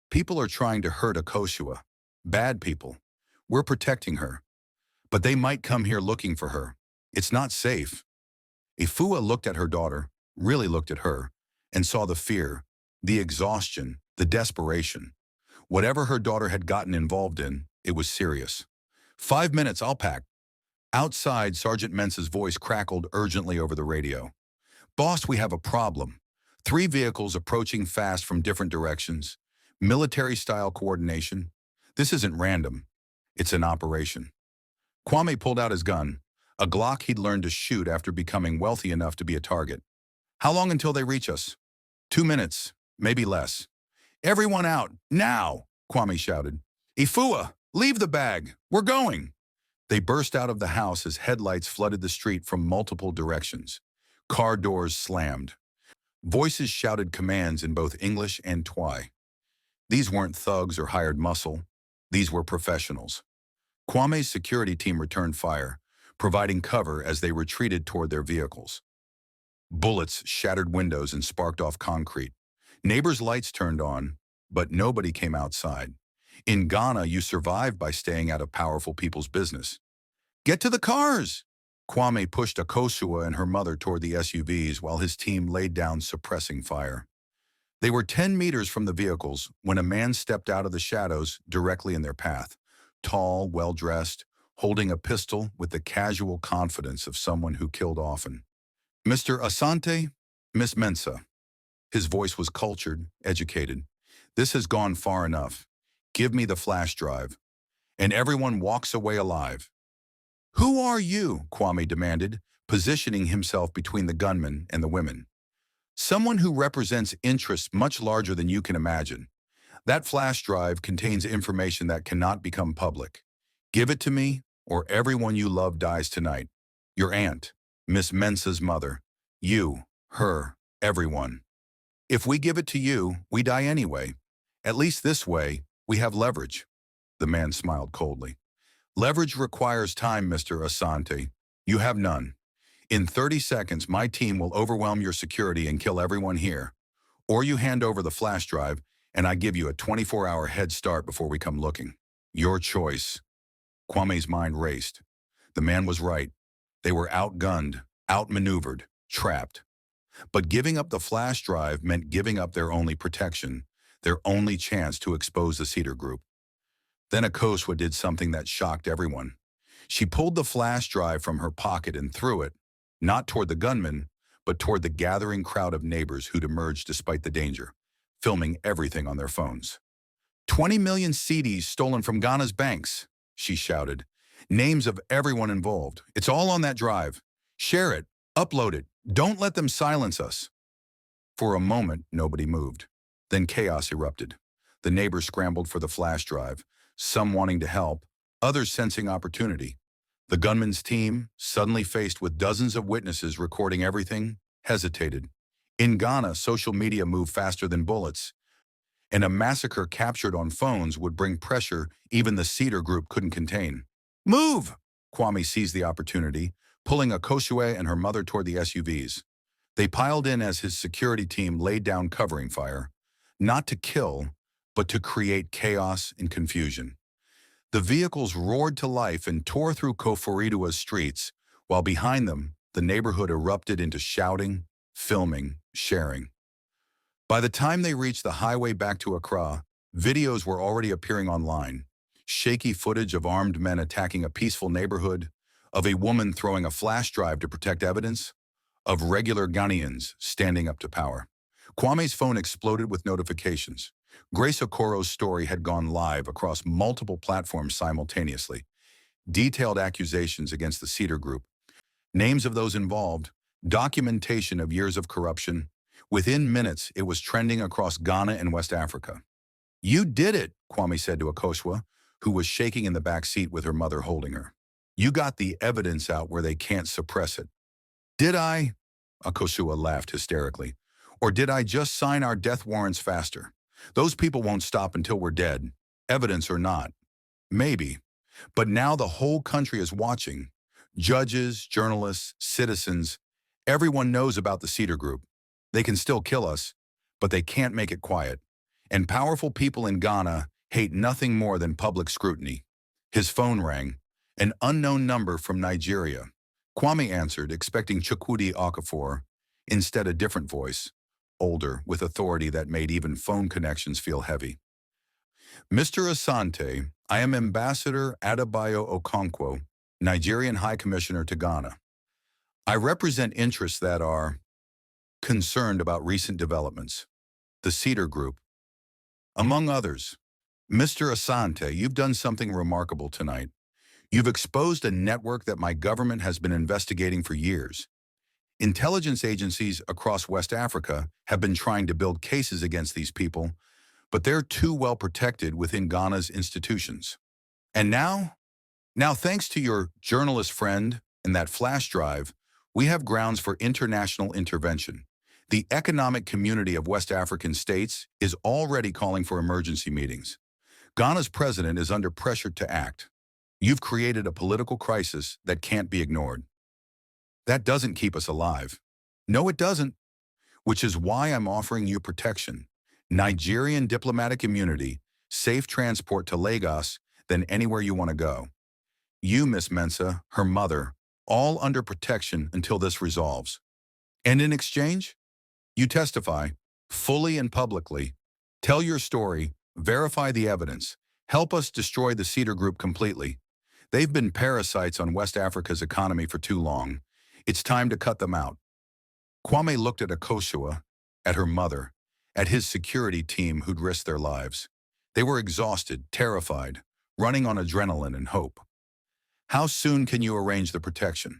People are trying to hurt Akosua. Bad people. We're protecting her. But they might come here looking for her. It's not safe. Efua looked at her daughter, really looked at her, and saw the fear, the exhaustion, the desperation. Whatever her daughter had gotten involved in, it was serious. 5 minutes, I'll pack. Outside, Sergeant Mensah's voice crackled urgently over the radio. Boss, we have a problem. 3 vehicles approaching fast from different directions. Military-style coordination. This isn't random. It's an operation. Kwame pulled out his gun, a Glock he'd learned to shoot after becoming wealthy enough to be a target. How long until they reach us? 2 minutes, maybe less. Everyone out, now, Kwame shouted. Efua, leave the bag. We're going. They burst out of the house as headlights flooded the street from multiple directions. Car doors slammed. Voices shouted commands in both English and Twi. These weren't thugs or hired muscle. These were professionals. Kwame's security team returned fire, providing cover as they retreated toward their vehicles. Bullets shattered windows and sparked off concrete. Neighbors' lights turned on, but nobody came outside. In Ghana, you survive by staying out of powerful people's business. Get to the cars! Kwame pushed Akosua and her mother toward the SUVs while his team laid down suppressing fire. They were 10 meters from the vehicles when a man stepped out of the shadows directly in their path. Tall, well-dressed, holding a pistol with the casual confidence of someone who killed often. Mr. Asante, Miss Mensah. His voice was cultured, educated. This has gone far enough. Give me the flash drive. And everyone walks away alive. Who are you? Kwame demanded, positioning himself between the gunmen and the women. Someone who represents interests much larger than you can imagine. That flash drive contains information that cannot become public. Give it to me, or everyone you love dies tonight. Your aunt, Miss Mensah's mother. You, her, everyone. If we give it to you, we die anyway. At least this way, we have leverage. The man smiled coldly. Leverage requires time, Mr. Asante. You have none. In 30 seconds, my team will overwhelm your security and kill everyone here. Or you hand over the flash drive, and I give you a 24-hour head start before we come looking. Your choice. Kwame's mind raced. The man was right. They were outgunned, outmaneuvered, trapped. But giving up the flash drive meant giving up their only protection, their only chance to expose the Cedar Group. Then Akosua did something that shocked everyone. She pulled the flash drive from her pocket and threw it, not toward the gunman, but toward the gathering crowd of neighbors who'd emerged despite the danger, filming everything on their phones. 20 million CDs stolen from Ghana's banks, she shouted. Names of everyone involved. It's all on that drive. Share it. Upload it. Don't let them silence us. For a moment, nobody moved. Then chaos erupted. The neighbors scrambled for the flash drive, some wanting to help, others sensing opportunity. The gunman's team, suddenly faced with dozens of witnesses recording everything, hesitated. In Ghana, social media moved faster than bullets, and a massacre captured on phones would bring pressure even the Cedar Group couldn't contain. Move! Kwame seized the opportunity, pulling Akosua and her mother toward the SUVs. They piled in as his security team laid down covering fire, not to kill, but to create chaos and confusion. The vehicles roared to life and tore through Koforidua's streets, while behind them, the neighborhood erupted into shouting, filming, sharing. By the time they reached the highway back to Accra, videos were already appearing online. Shaky footage of armed men attacking a peaceful neighborhood, of a woman throwing a flash drive to protect evidence, of regular Ghanians standing up to power. Kwame's phone exploded with notifications. Grace Okoro's story had gone live across multiple platforms simultaneously. Detailed accusations against the Cedar Group, names of those involved, documentation of years of corruption. Within minutes, it was trending across Ghana and West Africa. You did it, Kwame said to Akosua, who was shaking in the back seat with her mother holding her. You got the evidence out where they can't suppress it. Did I? Akosua laughed hysterically. Or did I just sign our death warrants faster? Those people won't stop until we're dead, evidence or not. Maybe. But now the whole country is watching. Judges, journalists, citizens, everyone knows about the Cedar Group. They can still kill us, but they can't make it quiet. And powerful people in Ghana hate nothing more than public scrutiny. His phone rang, an unknown number from Nigeria. Kwame answered, expecting Chukwudi Okafor, instead a different voice, older, with authority that made even phone connections feel heavy. Mr. Asante, I am Ambassador Adebayo Okonkwo, Nigerian High Commissioner to Ghana. I represent interests that are concerned about recent developments, the Cedar Group, among others. Mr. Asante, you've done something remarkable tonight. You've exposed a network that my government has been investigating for years. Intelligence agencies across West Africa have been trying to build cases against these people, but they're too well protected within Ghana's institutions. And now, thanks to your journalist friend and that flash drive, we have grounds for international intervention. The economic community of West African states is already calling for emergency meetings. Ghana's president is under pressure to act. You've created a political crisis that can't be ignored. That doesn't keep us alive. No, it doesn't. Which is why I'm offering you protection. Nigerian diplomatic immunity, safe transport to Lagos, then anywhere you want to go. You, Miss Mensah, her mother, all under protection until this resolves. And in exchange, you testify, fully and publicly, tell your story, verify the evidence, help us destroy the Cedar Group completely. They've been parasites on West Africa's economy for too long. It's time to cut them out. Kwame looked at Akosua, at her mother, at his security team who'd risked their lives. They were exhausted, terrified, running on adrenaline and hope. How soon can you arrange the protection?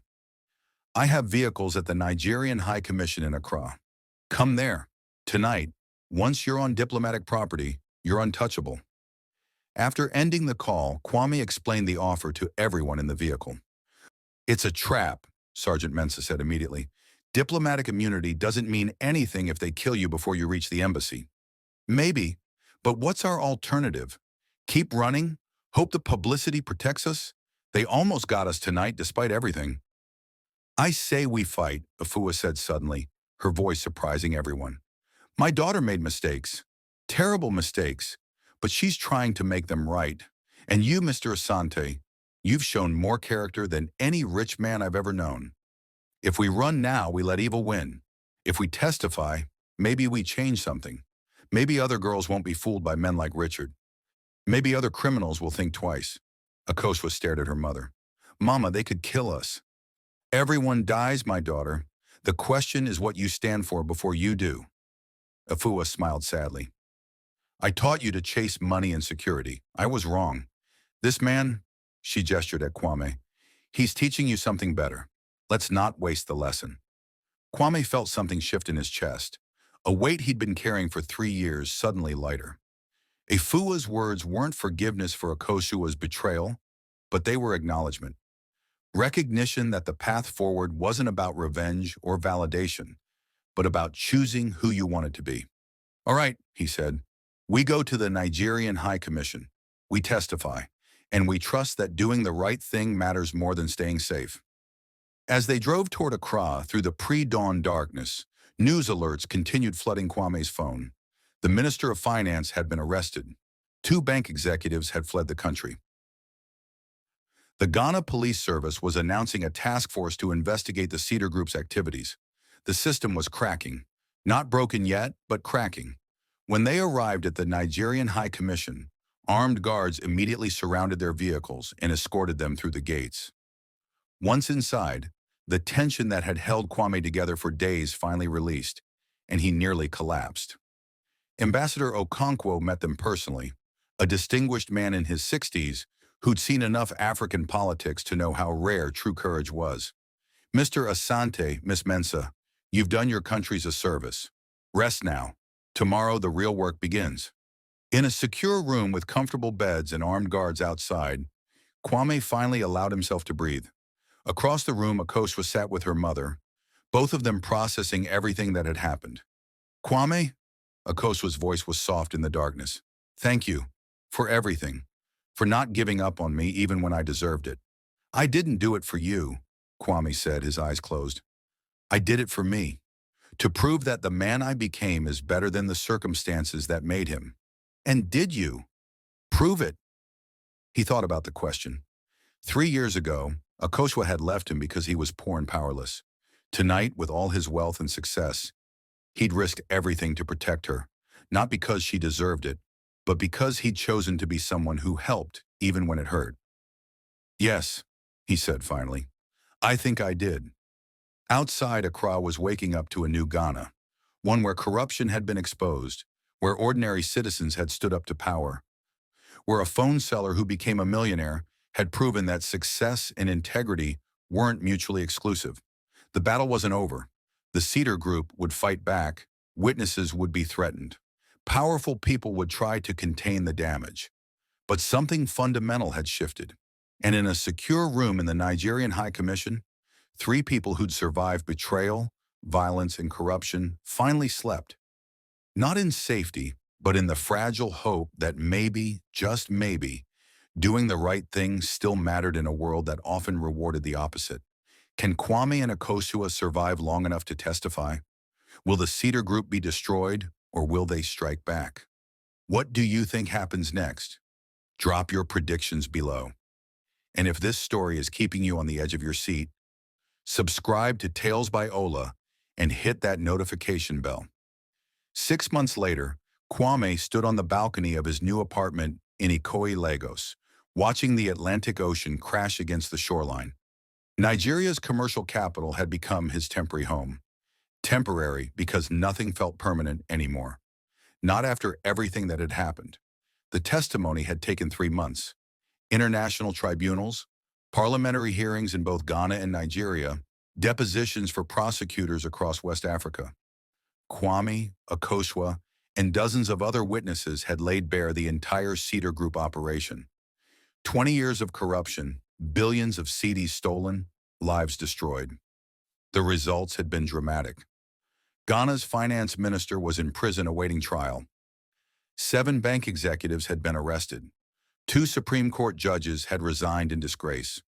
I have vehicles at the Nigerian High Commission in Accra. Come there. Tonight, once you're on diplomatic property, you're untouchable. After ending the call, Kwame explained the offer to everyone in the vehicle. It's a trap, Sergeant Mensah said immediately. Diplomatic immunity doesn't mean anything if they kill you before you reach the embassy. Maybe, but what's our alternative? Keep running? Hope the publicity protects us? They almost got us tonight despite everything. I say we fight, Afua said suddenly, her voice surprising everyone. My daughter made mistakes, terrible mistakes, but she's trying to make them right. And you, Mr. Asante, you've shown more character than any rich man I've ever known. If we run now, we let evil win. If we testify, maybe we change something. Maybe other girls won't be fooled by men like Richard. Maybe other criminals will think twice. Akosua stared at her mother. Mama, they could kill us. Everyone dies, my daughter. The question is what you stand for before you do. Afua smiled sadly. I taught you to chase money and security. I was wrong. This man, she gestured at Kwame, he's teaching you something better. Let's not waste the lesson. Kwame felt something shift in his chest. A weight he'd been carrying for 3 years suddenly lighter. Afua's words weren't forgiveness for Akosua's betrayal, but they were acknowledgement. Recognition that the path forward wasn't about revenge or validation, but about choosing who you wanted to be. All right, he said. We go to the Nigerian High Commission. We testify, and we trust that doing the right thing matters more than staying safe. As they drove toward Accra through the pre-dawn darkness, news alerts continued flooding Kwame's phone. The Minister of Finance had been arrested. 2 bank executives had fled the country. The Ghana Police Service was announcing a task force to investigate the Cedar Group's activities. The system was cracking. Not broken yet, but cracking. When they arrived at the Nigerian High Commission, armed guards immediately surrounded their vehicles and escorted them through the gates. Once inside, the tension that had held Kwame together for days finally released, and he nearly collapsed. Ambassador Okonkwo met them personally, a distinguished man in his 60s who'd seen enough African politics to know how rare true courage was. Mr. Asante, Miss Mensah, you've done your countries a service. Rest now. Tomorrow the real work begins. In a secure room with comfortable beds and armed guards outside, Kwame finally allowed himself to breathe. Across the room, Akosua sat with her mother, both of them processing everything that had happened. Kwame? Akosua's voice was soft in the darkness. Thank you. For everything. For not giving up on me even when I deserved it. I didn't do it for you, Kwame said, his eyes closed. I did it for me. To prove that the man I became is better than the circumstances that made him. And did you? Prove it. He thought about the question. 3 years ago, Akosua had left him because he was poor and powerless. Tonight, with all his wealth and success, he'd risked everything to protect her, not because she deserved it, but because he'd chosen to be someone who helped, even when it hurt. Yes, he said finally. I think I did. Outside, Accra was waking up to a new Ghana, one where corruption had been exposed, where ordinary citizens had stood up to power, where a phone seller who became a millionaire had proven that success and integrity weren't mutually exclusive. The battle wasn't over. The Cedar Group would fight back, witnesses would be threatened. Powerful people would try to contain the damage. But something fundamental had shifted. And in a secure room in the Nigerian High Commission, 3 people who'd survived betrayal, violence, and corruption finally slept. Not in safety, but in the fragile hope that maybe, just maybe, doing the right thing still mattered in a world that often rewarded the opposite. Can Kwame and Akosua survive long enough to testify? Will the Cedar Group be destroyed, or will they strike back? What do you think happens next? Drop your predictions below. And if this story is keeping you on the edge of your seat, subscribe to Tales by Ola and hit that notification bell. 6 months later, Kwame stood on the balcony of his new apartment in Ikoyi, Lagos, watching the Atlantic Ocean crash against the shoreline. Nigeria's commercial capital had become his temporary home. Temporary because nothing felt permanent anymore. Not after everything that had happened. The testimony had taken 3 months. International tribunals, parliamentary hearings in both Ghana and Nigeria, depositions for prosecutors across West Africa. Kwame, Akosua, and dozens of other witnesses had laid bare the entire Cedar Group operation. 20 years of corruption, billions of cedis stolen, lives destroyed. The results had been dramatic. Ghana's finance minister was in prison awaiting trial. 7 bank executives had been arrested. 2 Supreme Court judges had resigned in disgrace.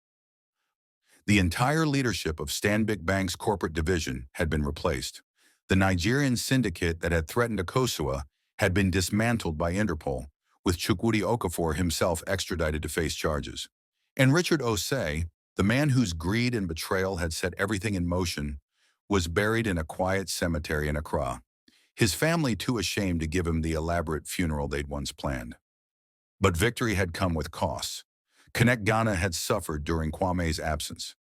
The entire leadership of Stanbic Bank's corporate division had been replaced. The Nigerian syndicate that had threatened Akosua had been dismantled by Interpol, with Chukwudi Okafor himself extradited to face charges. And Richard Osei, the man whose greed and betrayal had set everything in motion, was buried in a quiet cemetery in Accra, his family too ashamed to give him the elaborate funeral they'd once planned. But victory had come with costs. Connect Ghana had suffered during Kwame's absence.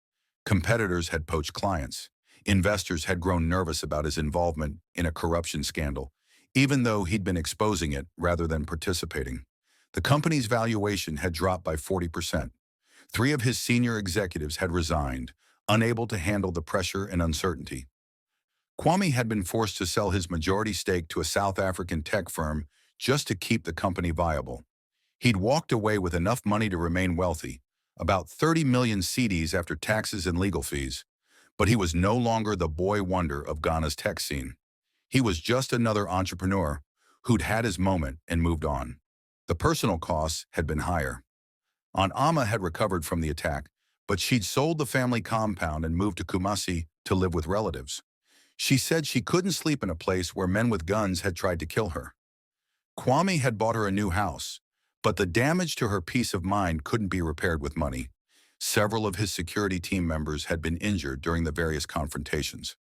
Competitors had poached clients. Investors had grown nervous about his involvement in a corruption scandal, even though he'd been exposing it rather than participating. The company's valuation had dropped by 40%. Three of his senior executives had resigned, unable to handle the pressure and uncertainty. Kwame had been forced to sell his majority stake to a South African tech firm just to keep the company viable. He'd walked away with enough money to remain wealthy, about 30 million cedis after taxes and legal fees, but he was no longer the boy wonder of Ghana's tech scene. He was just another entrepreneur who'd had his moment and moved on. The personal costs had been higher. Aunt Amma had recovered from the attack, but she'd sold the family compound and moved to Kumasi to live with relatives. She said she couldn't sleep in a place where men with guns had tried to kill her. Kwame had bought her a new house, but the damage to her peace of mind couldn't be repaired with money. Several of his security team members had been injured during the various confrontations.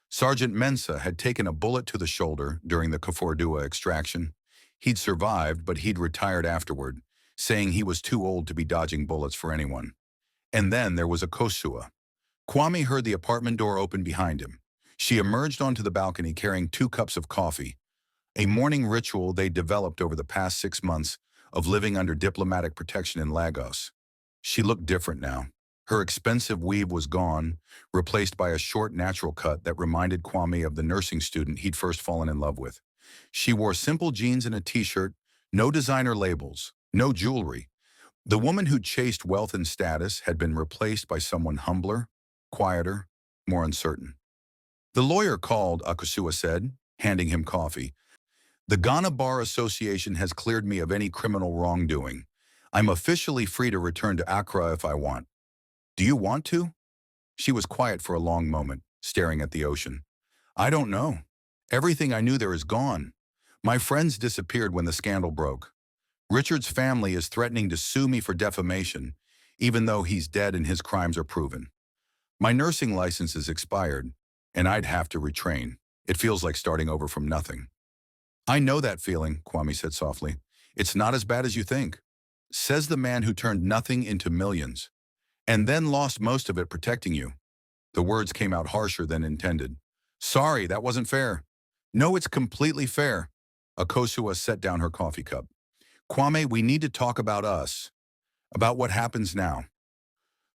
Sergeant Mensah had taken a bullet to the shoulder during the Kafordua extraction. He'd survived, but he'd retired afterward, saying he was too old to be dodging bullets for anyone. And then there was Akosua. Kwame heard the apartment door open behind him. She emerged onto the balcony carrying 2 cups of coffee, a morning ritual they'd developed over the past 6 months of living under diplomatic protection in Lagos. She looked different now. Her expensive weave was gone, replaced by a short natural cut that reminded Kwame of the nursing student he'd first fallen in love with. She wore simple jeans and a t-shirt, no designer labels, no jewelry. The woman who'd chased wealth and status had been replaced by someone humbler, quieter, more uncertain. "The lawyer called," Akosua said, handing him coffee. "The Ghana Bar Association has cleared me of any criminal wrongdoing. I'm officially free to return to Accra if I want. Do you want to?" She was quiet for a long moment, staring at the ocean. "I don't know. Everything I knew there is gone. My friends disappeared when the scandal broke. Richard's family is threatening to sue me for defamation, even though he's dead and his crimes are proven. My nursing license is expired, and I'd have to retrain. It feels like starting over from nothing." "I know that feeling," Kwame said softly. "It's not as bad as you think. Says the man who turned nothing into millions, and then lost most of it protecting you." The words came out harsher than intended. "Sorry, that wasn't fair." "No, it's completely fair." Akosua set down her coffee cup. "Kwame, we need to talk about us, about what happens now."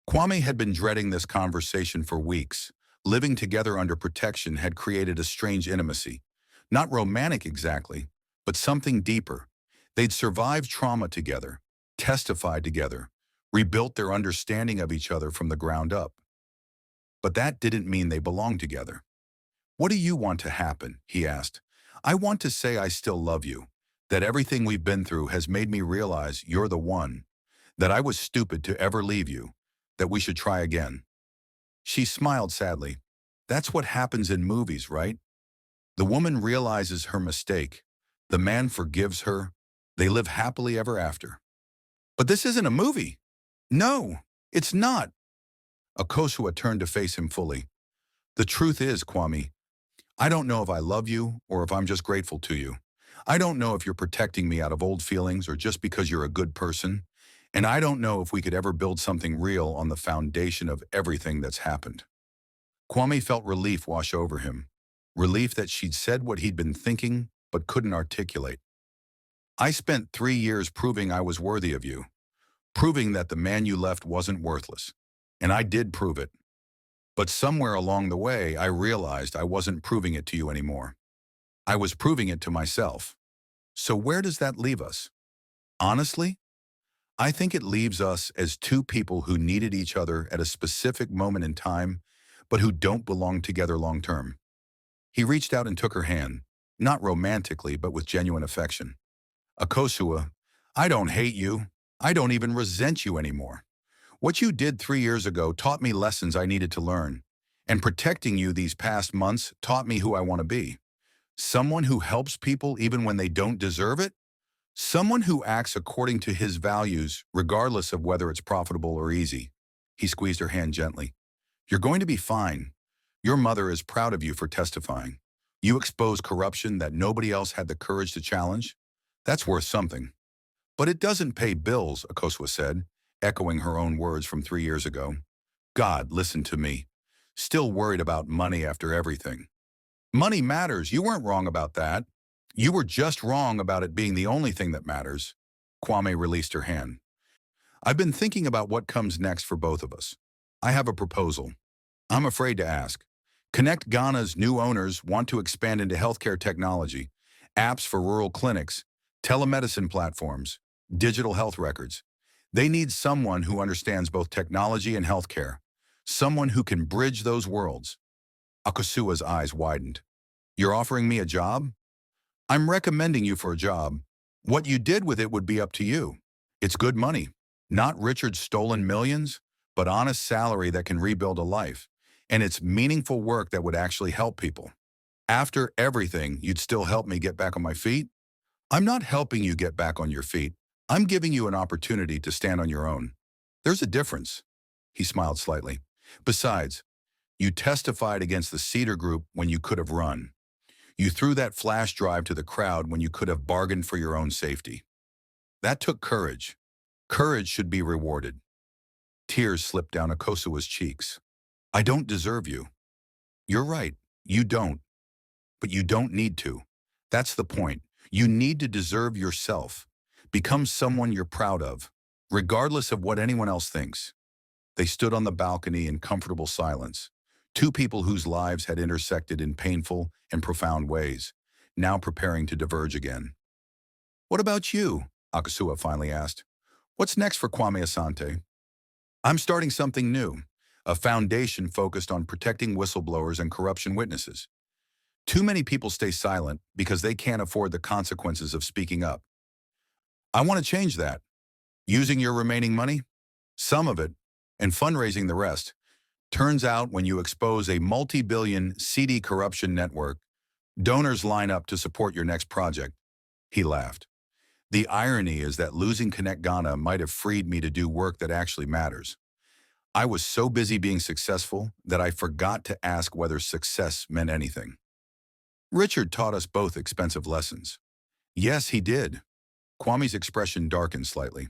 Kwame had been dreading this conversation for weeks. Living together under protection had created a strange intimacy. Not romantic exactly, but something deeper. They'd survived trauma together, testified together, rebuilt their understanding of each other from the ground up. But that didn't mean they belonged together. "What do you want to happen?" he asked. "I want to say I still love you, that everything we've been through has made me realize you're the one, that I was stupid to ever leave you, that we should try again." She smiled sadly. "That's what happens in movies, right? The woman realizes her mistake. The man forgives her. They live happily ever after." "But this isn't a movie." "No, it's not." Akosua turned to face him fully. "The truth is, Kwame, I don't know if I love you or if I'm just grateful to you. I don't know if you're protecting me out of old feelings or just because you're a good person. And I don't know if we could ever build something real on the foundation of everything that's happened." Kwame felt relief wash over him. Relief that she'd said what he'd been thinking but couldn't articulate. "I spent 3 years proving I was worthy of you, proving that the man you left wasn't worthless. And I did prove it. But somewhere along the way, I realized I wasn't proving it to you anymore. I was proving it to myself. So where does that leave us? Honestly, I think it leaves us as 2 people who needed each other at a specific moment in time, but who don't belong together long term." He reached out and took her hand, not romantically, but with genuine affection. "Akosua, I don't hate you. I don't even resent you anymore. What you did 3 years ago taught me lessons I needed to learn, and protecting you these past months taught me who I want to be. Someone who helps people even when they don't deserve it. Someone who acts according to his values, regardless of whether it's profitable or easy." He squeezed her hand gently. "You're going to be fine. Your mother is proud of you for testifying. You expose corruption that nobody else had the courage to challenge. That's worth something. But it doesn't pay bills, Akosua said, echoing her own words from 3 years ago. God, listen to me. Still worried about money after everything. Money matters. You weren't wrong about that. You were just wrong about it being the only thing that matters. Kwame released her hand. I've been thinking about what comes next for both of us. I have a proposal. I'm afraid to ask. Connect Ghana's new owners want to expand into healthcare technology, apps for rural clinics, telemedicine platforms, digital health records. They need someone who understands both technology and healthcare, someone who can bridge those worlds. Akosua's eyes widened. You're offering me a job? I'm recommending you for a job. What you did with it would be up to you. It's good money. Not Richard's stolen millions, but honest salary that can rebuild a life. And it's meaningful work that would actually help people. After everything, you'd still help me get back on my feet? I'm not helping you get back on your feet. I'm giving you an opportunity to stand on your own. There's a difference. He smiled slightly. Besides, you testified against the Cedar Group when you could have run. You threw that flash drive to the crowd when you could have bargained for your own safety. That took courage. Courage should be rewarded. Tears slipped down Akosua's cheeks. I don't deserve you. You're right, you don't. But you don't need to. That's the point. You need to deserve yourself. Become someone you're proud of, regardless of what anyone else thinks. They stood on the balcony in comfortable silence. Two people whose lives had intersected in painful and profound ways, now preparing to diverge again. What about you? Akosua finally asked. What's next for Kwame Asante? I'm starting something new, a foundation focused on protecting whistleblowers and corruption witnesses. Too many people stay silent because they can't afford the consequences of speaking up. I want to change that. Using your remaining money, some of it, and fundraising the rest. Turns out when you expose a multi-billion seedy corruption network, donors line up to support your next project. He laughed. The irony is that losing Connect Ghana might have freed me to do work that actually matters. I was so busy being successful that I forgot to ask whether success meant anything. Richard taught us both expensive lessons. Yes, he did. Kwame's expression darkened slightly.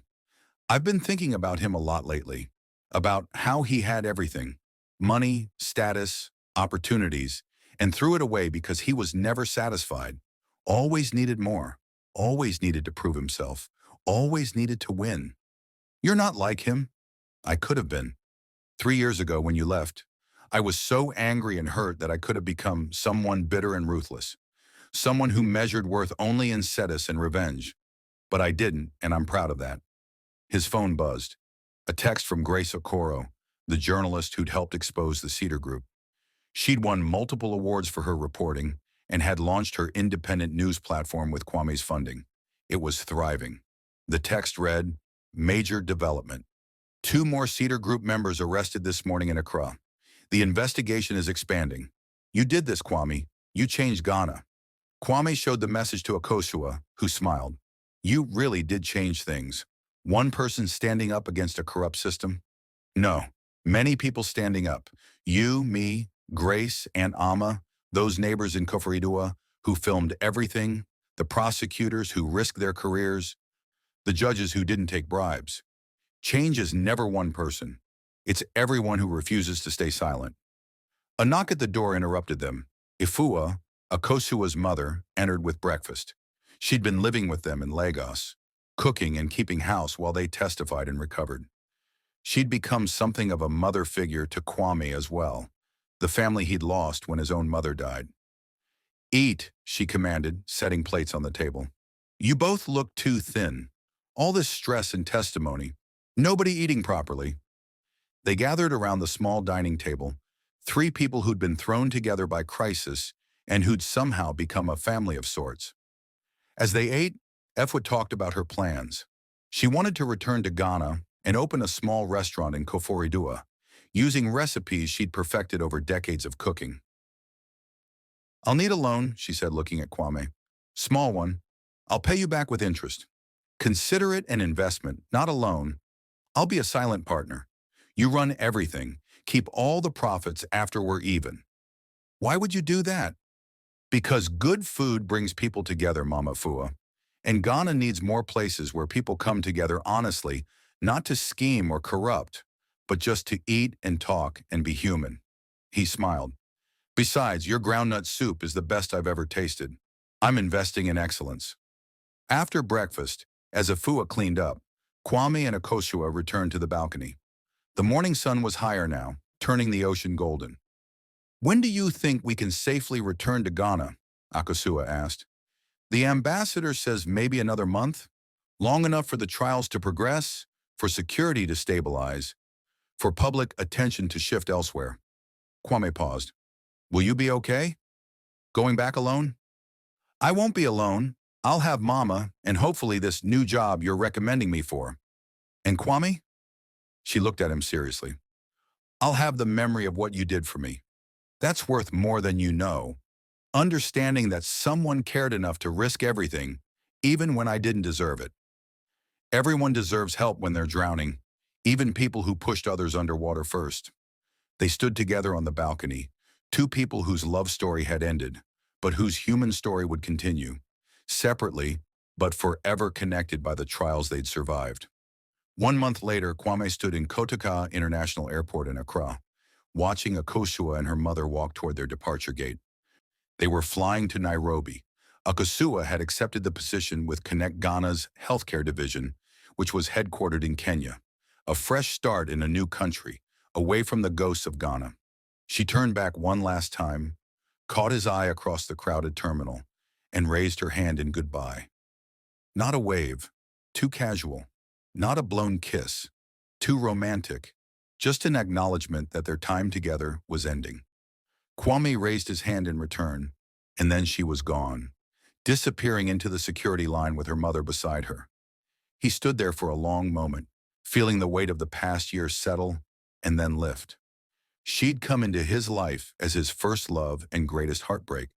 I've been thinking about him a lot lately, about how he had everything, money, status, opportunities, and threw it away because he was never satisfied, always needed more, always needed to prove himself, always needed to win. You're not like him. I could have been. 3 years ago when you left, I was so angry and hurt that I could have become someone bitter and ruthless, someone who measured worth only in status and revenge. But I didn't, and I'm proud of that. His phone buzzed. A text from Grace Okoro, the journalist who'd helped expose the Cedar Group. She'd won multiple awards for her reporting and had launched her independent news platform with Kwame's funding. It was thriving. The text read, "Major development. 2 more Cedar Group members arrested this morning in Accra. The investigation is expanding. You did this, Kwame. You changed Ghana." Kwame showed the message to Akosua, who smiled. You really did change things. One person standing up against a corrupt system? No, many people standing up. You, me, Grace, Aunt Ama, those neighbors in Koforidua who filmed everything, the prosecutors who risked their careers, the judges who didn't take bribes. Change is never one person. It's everyone who refuses to stay silent. A knock at the door interrupted them. Ifua, Akosua's mother, entered with breakfast. She'd been living with them in Lagos, cooking and keeping house while they testified and recovered. She'd become something of a mother figure to Kwame as well, the family he'd lost when his own mother died. Eat, she commanded, setting plates on the table. You both look too thin. All this stress and testimony. Nobody eating properly. They gathered around the small dining table, 3 people who'd been thrown together by crisis and who'd somehow become a family of sorts. As they ate, Efwa talked about her plans. She wanted to return to Ghana and open a small restaurant in Koforidua, using recipes she'd perfected over decades of cooking. I'll need a loan, she said, looking at Kwame. Small one. I'll pay you back with interest. Consider it an investment, not a loan. I'll be a silent partner. You run everything. Keep all the profits after we're even. Why would you do that? Because good food brings people together, Mama Fua. And Ghana needs more places where people come together honestly, not to scheme or corrupt, but just to eat and talk and be human. He smiled. Besides, your groundnut soup is the best I've ever tasted. I'm investing in excellence. After breakfast, as Afua cleaned up, Kwame and Akosua returned to the balcony. The morning sun was higher now, turning the ocean golden. When do you think we can safely return to Ghana? Akosua asked. The ambassador says maybe another month, long enough for the trials to progress, for security to stabilize, for public attention to shift elsewhere. Kwame paused. Will you be okay? Going back alone? I won't be alone. I'll have Mama and hopefully this new job you're recommending me for. And Kwame? She looked at him seriously. I'll have the memory of what you did for me. That's worth more than you know. Understanding that someone cared enough to risk everything, even when I didn't deserve it. Everyone deserves help when they're drowning, even people who pushed others underwater first. They stood together on the balcony, two people whose love story had ended, but whose human story would continue, separately, but forever connected by the trials they'd survived. 1 month later, Kwame stood in Kotoka International Airport in Accra, watching Akosua and her mother walk toward their departure gate. They were flying to Nairobi. Akosua had accepted the position with Connect Ghana's healthcare division, which was headquartered in Kenya. A fresh start in a new country, away from the ghosts of Ghana. She turned back one last time, caught his eye across the crowded terminal, and raised her hand in goodbye. Not a wave, too casual. Not a blown kiss, too romantic. Just an acknowledgement that their time together was ending. Kwame raised his hand in return, and then she was gone, disappearing into the security line with her mother beside her. He stood there for a long moment, feeling the weight of the past years settle and then lift. She'd come into his life as his first love and greatest heartbreak.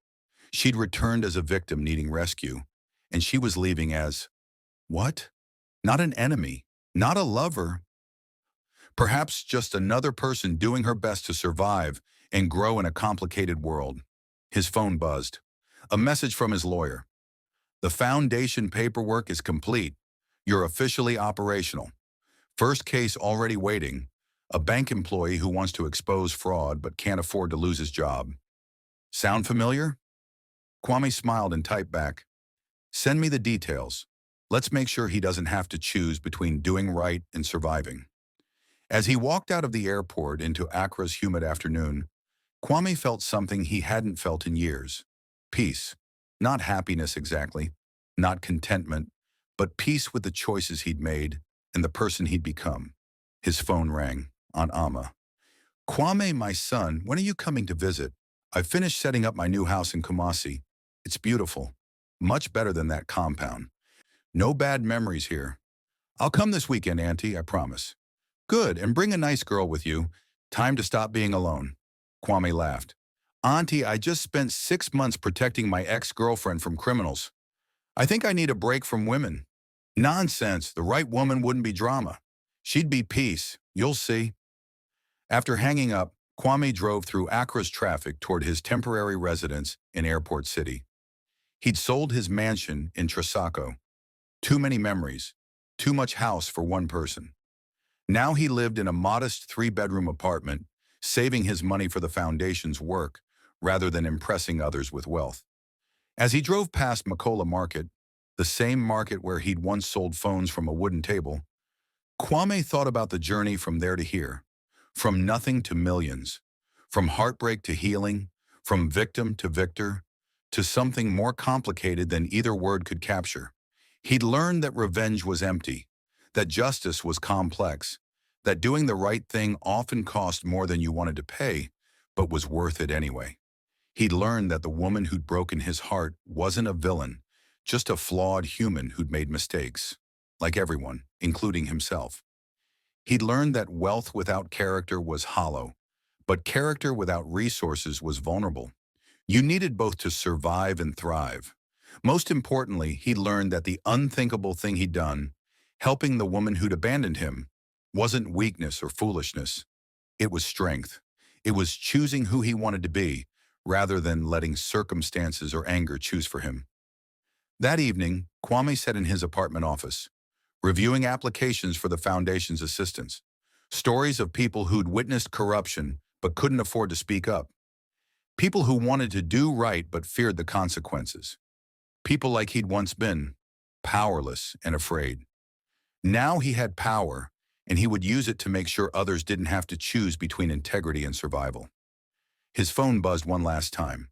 She'd returned as a victim needing rescue, and she was leaving as, what? Not an enemy, not a lover. Perhaps just another person doing her best to survive and grow in a complicated world. His phone buzzed. A message from his lawyer. The foundation paperwork is complete. You're officially operational. First case already waiting. A bank employee who wants to expose fraud but can't afford to lose his job. Sound familiar? Kwame smiled and typed back. Send me the details. Let's make sure he doesn't have to choose between doing right and surviving. As he walked out of the airport into Accra's humid afternoon, Kwame felt something he hadn't felt in years. Peace. Not happiness exactly, not contentment, but peace with the choices he'd made and the person he'd become. His phone rang. Aunt Amma. Kwame, my son, when are you coming to visit? I've finished setting up my new house in Kumasi. It's beautiful. Much better than that compound. No bad memories here. I'll come this weekend, Auntie, I promise. Good, and bring a nice girl with you. Time to stop being alone. Kwame laughed. Auntie, I just spent 6 months protecting my ex-girlfriend from criminals. I think I need a break from women. Nonsense, the right woman wouldn't be drama. She'd be peace, you'll see. After hanging up, Kwame drove through Accra's traffic toward his temporary residence in Airport City. He'd sold his mansion in Tresako. Too many memories, too much house for one person. Now he lived in a modest 3-bedroom apartment, saving his money for the foundation's work rather than impressing others with wealth. As he drove past Makola Market, the same market where he'd once sold phones from a wooden table, Kwame thought about the journey from there to here, from nothing to millions, from heartbreak to healing, from victim to victor, to something more complicated than either word could capture. He'd learned that revenge was empty, that justice was complex, that doing the right thing often cost more than you wanted to pay, but was worth it anyway. He'd learned that the woman who'd broken his heart wasn't a villain, just a flawed human who'd made mistakes, like everyone, including himself. He'd learned that wealth without character was hollow, but character without resources was vulnerable. You needed both to survive and thrive. Most importantly, he'd learned that the unthinkable thing he'd done, helping the woman who'd abandoned him, wasn't weakness or foolishness. It was strength. It was choosing who he wanted to be, rather than letting circumstances or anger choose for him. That evening, Kwame sat in his apartment office, reviewing applications for the Foundation's assistance, stories of people who'd witnessed corruption but couldn't afford to speak up, people who wanted to do right but feared the consequences, people like he'd once been, powerless and afraid. Now he had power, and he would use it to make sure others didn't have to choose between integrity and survival. His phone buzzed one last time,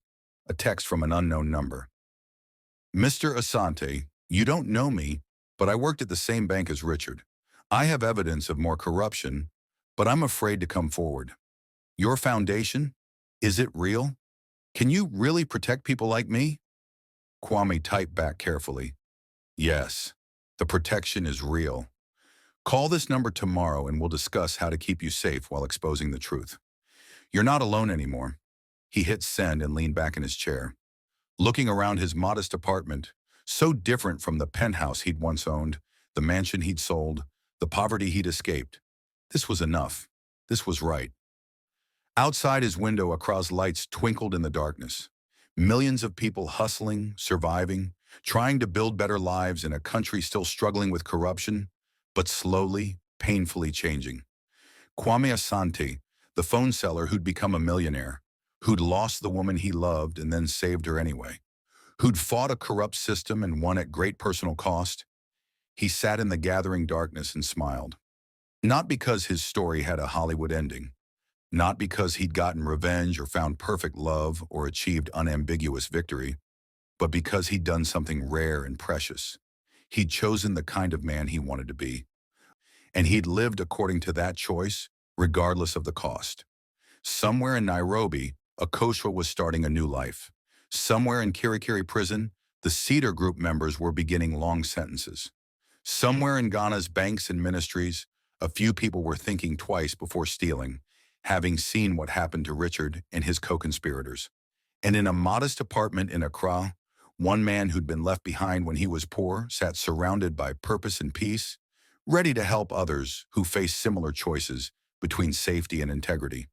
a text from an unknown number. "Mr. Asante, you don't know me, but I worked at the same bank as Richard. I have evidence of more corruption, but I'm afraid to come forward. Your foundation? Is it real? Can you really protect people like me?" Kwame typed back carefully. "Yes, the protection is real. Call this number tomorrow and we'll discuss how to keep you safe while exposing the truth. You're not alone anymore." He hit send and leaned back in his chair, looking around his modest apartment, so different from the penthouse he'd once owned, the mansion he'd sold, the poverty he'd escaped. This was enough. This was right. Outside his window, across lights twinkled in the darkness. Millions of people hustling, surviving, trying to build better lives in a country still struggling with corruption, but slowly, painfully changing. Kwame Asante, the phone seller who'd become a millionaire, who'd lost the woman he loved and then saved her anyway, who'd fought a corrupt system and won at great personal cost, he sat in the gathering darkness and smiled. Not because his story had a Hollywood ending, not because he'd gotten revenge or found perfect love or achieved unambiguous victory, but because he'd done something rare and precious. He'd chosen the kind of man he wanted to be, and he'd lived according to that choice, regardless of the cost. Somewhere in Nairobi, Okoshwa was starting a new life. Somewhere in Kirikiri prison, the Cedar Group members were beginning long sentences. Somewhere in Ghana's banks and ministries, a few people were thinking twice before stealing, having seen what happened to Richard and his co-conspirators. And in a modest apartment in Accra, one man who'd been left behind when he was poor sat surrounded by purpose and peace, ready to help others who faced similar choices between safety and integrity.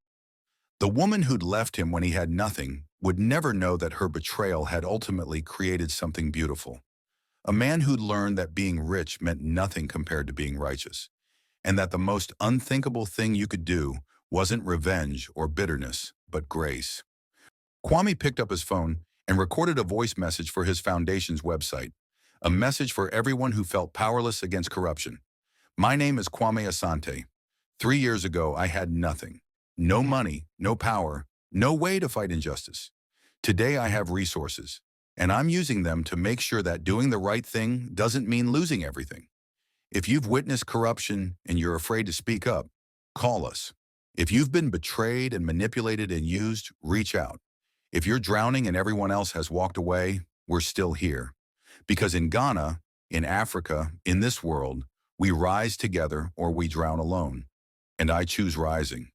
The woman who'd left him when he had nothing would never know that her betrayal had ultimately created something beautiful. A man who'd learned that being rich meant nothing compared to being righteous, and that the most unthinkable thing you could do wasn't revenge or bitterness, but grace. Kwame picked up his phone and recorded a voice message for his foundation's website, a message for everyone who felt powerless against corruption. "My name is Kwame Asante. 3 years ago, I had nothing. No money, no power, no way to fight injustice. Today I have resources, and I'm using them to make sure that doing the right thing doesn't mean losing everything. If you've witnessed corruption and you're afraid to speak up, call us. If you've been betrayed and manipulated and used, reach out. If you're drowning and everyone else has walked away, we're still here. Because in Ghana, in Africa, in this world, we rise together or we drown alone. And I choose rising."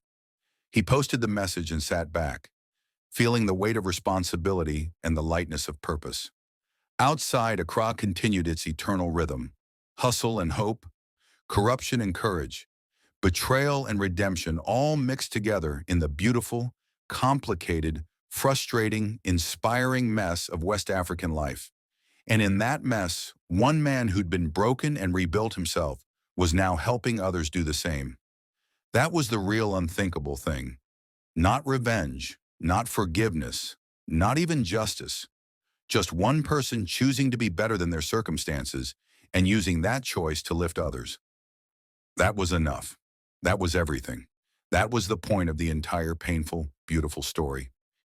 He posted the message and sat back, feeling the weight of responsibility and the lightness of purpose. Outside, Accra continued its eternal rhythm. Hustle and hope, corruption and courage, betrayal and redemption all mixed together in the beautiful, complicated, frustrating, inspiring mess of West African life. And in that mess, one man who'd been broken and rebuilt himself was now helping others do the same. That was the real unthinkable thing. Not revenge, not forgiveness, not even justice. Just one person choosing to be better than their circumstances and using that choice to lift others. That was enough. That was everything. That was the point of the entire painful, beautiful story.